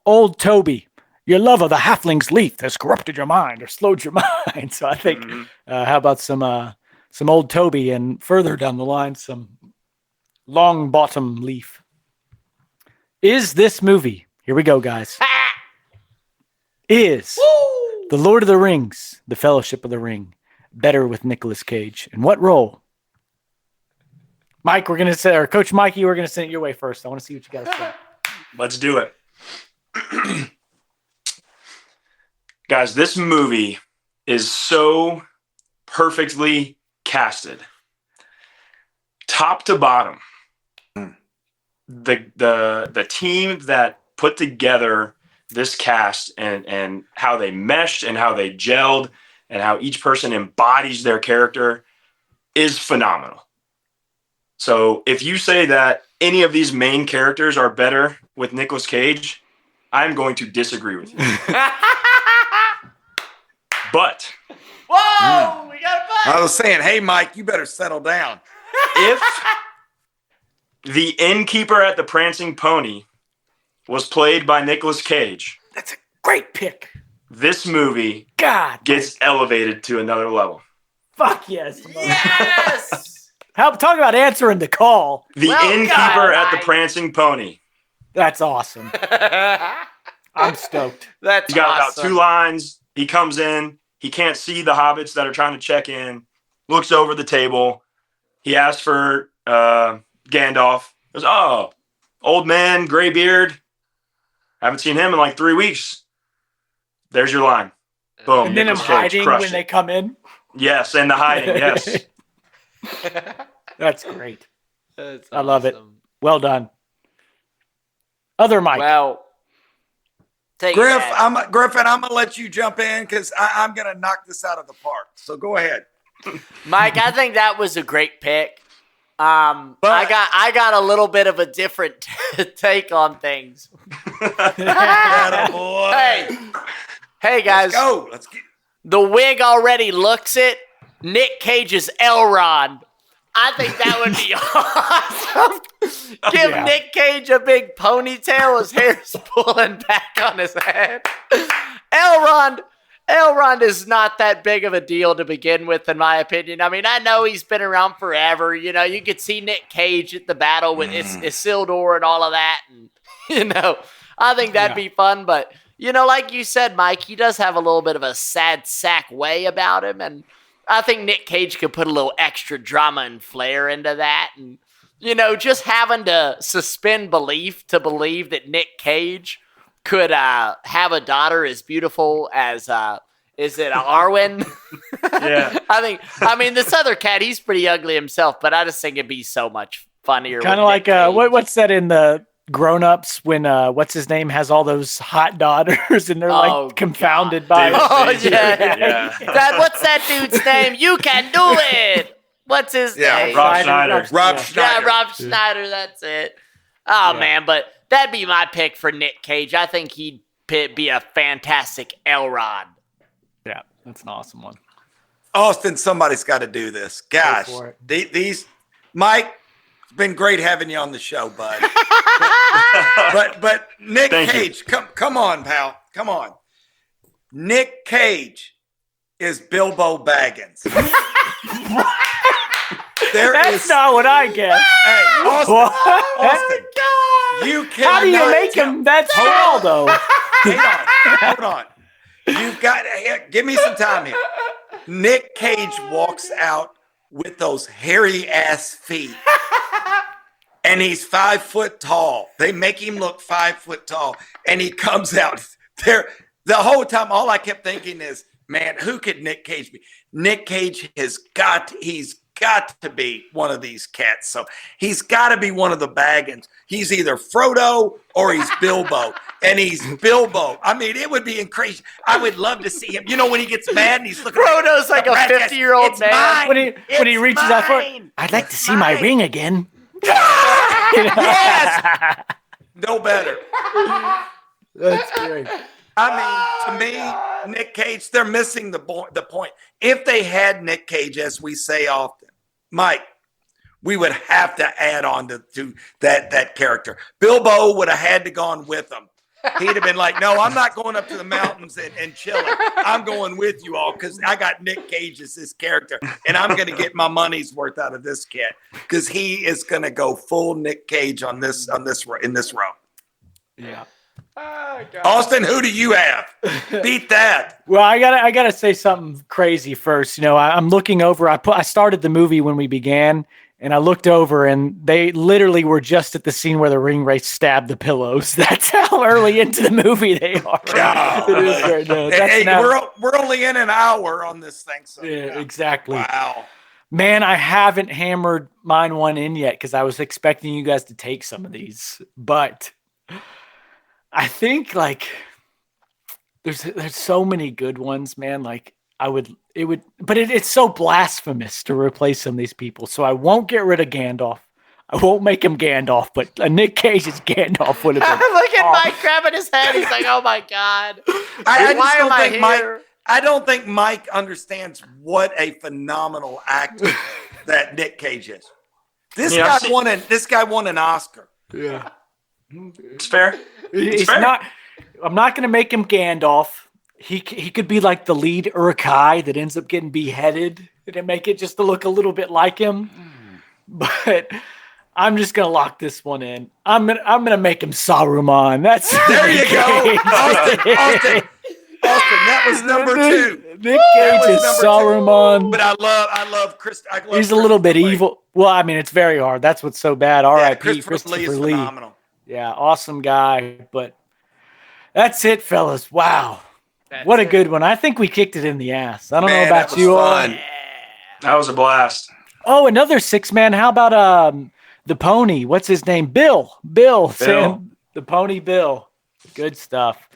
old Toby. Your love of the halfling's leaf has corrupted your mind or slowed your mind. So I think, how about some old Toby, and further down the line, some long bottom leaf. Is this movie, here we go, guys, is The Lord of the Rings, The Fellowship of the Ring, better with Nicolas Cage? And what role? Mike, or Coach Mikey, we're going to send it your way first. I want to see what you got to say. Let's do it. Guys, this movie is so perfectly casted. Top to bottom. The team that put together this cast and how they meshed and how they gelled and how each person embodies their character is phenomenal. So if you say that any of these main characters are better with Nicolas Cage, I'm going to disagree with you. But whoa, we got a fight. I was saying, hey, Mike, you better settle down. If the innkeeper at the Prancing Pony was played by Nicolas Cage, that's a great pick. This movie gets elevated to another level. Fuck yes. Yes. Talk about answering the call. The innkeeper at the Prancing Pony. That's awesome. I'm stoked. That's He's got awesome. about 2 lines. He comes in. He can't see the hobbits that are trying to check in. Looks over the table. He asks for Gandalf. Goes, oh, old man, gray beard. Haven't seen him in 3 weeks. There's your line. Boom. And then I'm hiding when they come in. Yes, and the hiding, yes. That's great. That's I love it. Well done. Other Mike. Well, Griffin, I'm going to let you jump in because I'm going to knock this out of the park. So go ahead. Mike, I think that was a great pick. I got a little bit of a different take on things. Hey guys. Let's go. Let's get. The wig already looks it. Nick Cage's Elrond. I think that would be awesome. Give Nick Cage a big ponytail. His hair's pulling back on his head. Elrond is not that big of a deal to begin with, in my opinion. I mean, I know he's been around forever. You know, you could see Nick Cage at the battle with Isildur and all of that. And, I think that'd be fun. But, like you said, Mike, he does have a little bit of a sad sack way about him. And I think Nick Cage could put a little extra drama and flair into that. And, just having to suspend belief to believe that Nick Cage could have a daughter as beautiful as is it Arwen? Yeah. I mean, this other cat, he's pretty ugly himself, but I just think it'd be so much funnier. Kind of like what's that in the Grown-Ups when what's his name has all those hot daughters and they're like confounded by it. Oh yeah. Dad, what's that dude's name? You can do it. What's his name? Rob Schneider. Rob Schneider. Yeah, Rob Schneider. That's it. Oh man, but that'd be my pick for Nick Cage. I think he'd be a fantastic Elrod. Yeah, that's an awesome one. Austin, somebody's got to do this. Gosh, these Mike, it's been great having you on the show, bud. but Nick Cage, come on, pal, come on. Nick Cage is Bilbo Baggins. That's not what I guess. Hey, Austin, you cannot. How do you make him that small, though? Hold on. You've got. Give me some time here. Nick Cage walks out with those hairy ass feet, and he's 5 foot tall. They make him look 5 foot tall, and he comes out there. The whole time, all I kept thinking is, man, who could Nick Cage be? Nick Cage he's got to be one of these cats. So he's got to be one of the Baggins. He's either Frodo or he's Bilbo. And he's Bilbo. I mean, it would be crazy. I would love to see him. You know, when he gets mad and he's looking Frodo's like a 50-year-old man. When he reaches out for it, I'd like to see my ring again. Yes! No better. That's great. I mean, to me, Nick Cage, they're missing the point. If they had Nick Cage, as we say often, Mike, we would have to add on to that character. Bilbo would have had to gone with them. He'd have been like, no, I'm not going up to the mountains and chilling. I'm going with you all because I got Nick Cage as this character, and I'm going to get my money's worth out of this cat because he is going to go full Nick Cage in this row. Yeah. Oh, Austin, who do you have? Beat that. Well, I gotta say something crazy first. You know, I'm looking over. I started the movie when we began, and I looked over, and they literally were just at the scene where the ring race stabbed the pillows. That's how early into the movie they are. God. It is right now. Hey, we're only in an hour on this thing. So yeah, exactly. Wow. Man, I haven't hammered mine one in yet because I was expecting you guys to take some of these, but I think like there's so many good ones, man. Like but it's so blasphemous to replace some of these people. So I won't get rid of Gandalf. I won't make him Gandalf, but Nick Cage's Gandalf would have been. Look at Mike grabbing his head. He's like, "Oh my god, I don't think Mike understands what a phenomenal actor that Nick Cage is. This guy won an Oscar. Yeah. It's fair. He's not. I'm not going to make him Gandalf. He could be like the lead Uruk-hai that ends up getting beheaded and make it just to look a little bit like him. But I'm just going to lock this one in. I'm gonna make him Saruman. There you go, Austin. That was number 2. Nick Cage is Saruman. But I love Chris. He's a little bit evil. Well, I mean, it's very hard. That's what's so bad. R.I.P. Christopher Lee is phenomenal. Yeah, awesome guy. But that's it, fellas. Wow. What a good one. I think we kicked it in the ass. I don't know about you all. Yeah. That was a blast. Oh, another 6-man. How about the pony? What's his name? Bill. Sam, the pony Bill. Good stuff.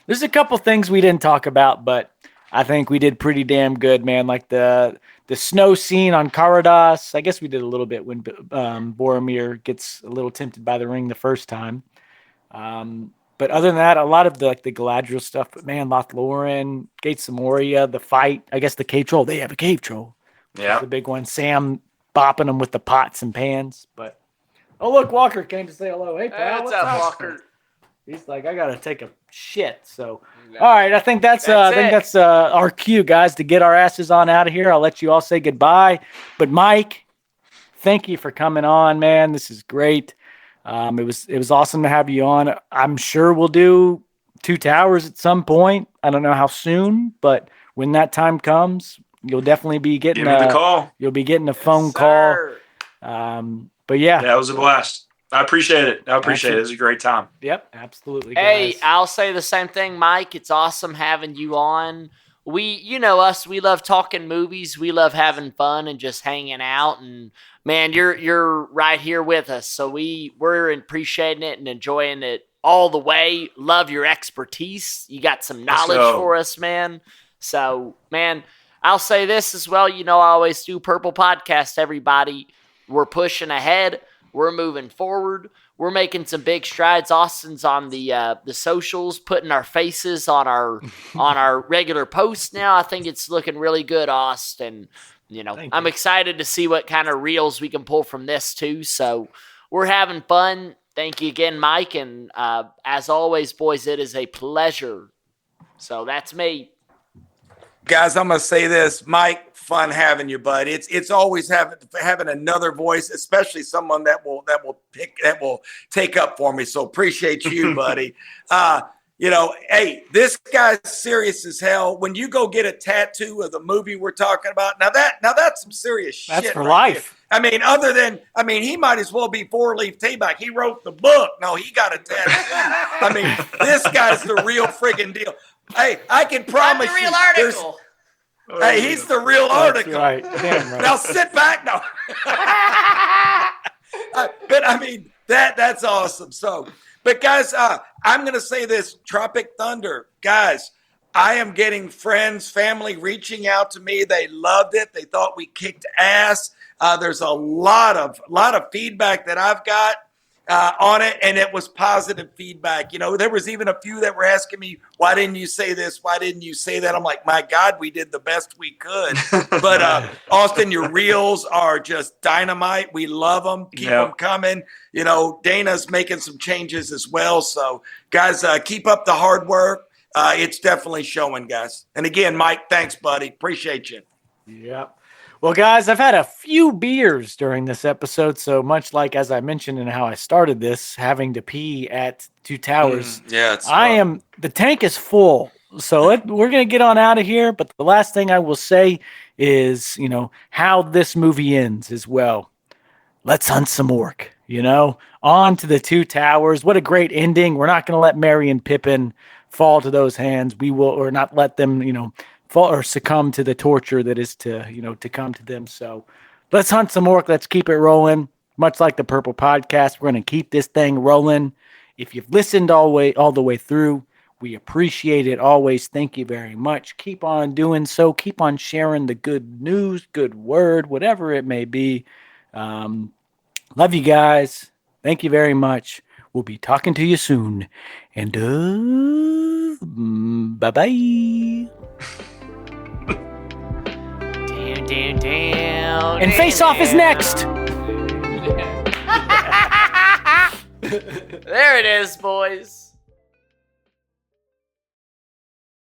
There's a couple things we didn't talk about, but I think we did pretty damn good, man. Like the snow scene on Karadas. I guess we did a little bit when Boromir gets a little tempted by the ring the first time. But other than that, a lot of the Galadriel stuff. But man, Lothlorien, Gates of Moria, the fight. I guess the cave troll. They have a cave troll. Yeah, the big one. Sam bopping them with the pots and pans. But look, Walker came to say hello. Hey, pal, what's up, Walker? He's like, I gotta take a shit. So, all right, I think that's our cue, guys, to get our asses on out of here. I'll let you all say goodbye. But Mike, thank you for coming on, man. This is great. It was awesome to have you on. I'm sure we'll do 2 Towers at some point. I don't know how soon, but when that time comes, you'll definitely be getting the call. You'll be getting a phone call. But yeah, that was a blast. I appreciate it. It was a great time. Yep, absolutely. Hey, guys. I'll say the same thing, Mike. It's awesome having you on. You know us, we love talking movies. We love having fun and just hanging out. And man, you're right here with us. So we're appreciating it and enjoying it all the way. Love your expertise. You got some knowledge for us, man. So, man, I'll say this as well. You know, I always do Purple Podcast, everybody. We're pushing ahead. We're moving forward. We're making some big strides. Austin's on the socials, putting our faces on our regular posts now. I think it's looking really good, Austin. You know, I'm excited to see what kind of reels we can pull from this too. So we're having fun. Thank you again, Mike. And as always, boys, it is a pleasure. So that's me. Guys, I'm gonna say this, Mike. Fun having you, bud. It's always having another voice, especially someone that will take up for me. So appreciate you, buddy. You know, hey, this guy's serious as hell. When you go get a tattoo of the movie we're talking about, now that's some serious shit. That's for life. There. I mean, he might as well be 4-leaf tayback. He wrote the book. No, he got a tattoo. I mean, this guy's the real friggin' deal. Hey, I can promise I'm the real article. Hey, he's the real article. Right. Damn right. Now sit back now. But I mean, that's awesome. So, but guys, I'm going to say this, Tropic Thunder, guys, I am getting friends, family reaching out to me. They loved it. They thought we kicked ass. There's a lot of feedback that I've got on it, and it was positive feedback. You know, there was even a few that were asking me, why didn't you say this? Why didn't you say that? I'm like, my God, we did the best we could. But Austin, your reels are just dynamite. We love them. Keep them coming. You know, Dana's making some changes as well. So, guys, keep up the hard work. It's definitely showing, guys. And again, Mike, thanks, buddy. Appreciate you. Yep. Well, guys, I've had a few beers during this episode, so much like as I mentioned in how I started this, having to pee at Two Towers. The tank is full, so we're going to get on out of here, but the last thing I will say is, you know, how this movie ends as well. Let's hunt some orc, you know, on to the Two Towers. What a great ending. We're not going to let Merry and Pippin fall to those hands. We will, or not let them, you know, fall or succumb to the torture that is to come to them. So let's hunt some orc. Let's keep it rolling. Much like the Purple Podcast, we're going to keep this thing rolling. If you've listened all the way through, we appreciate it always. Thank you very much. Keep on doing so. Keep on sharing the good news, good word, whatever it may be. Love you guys. Thank you very much. We'll be talking to you soon. And bye-bye. And Face Off is next. There it is, boys.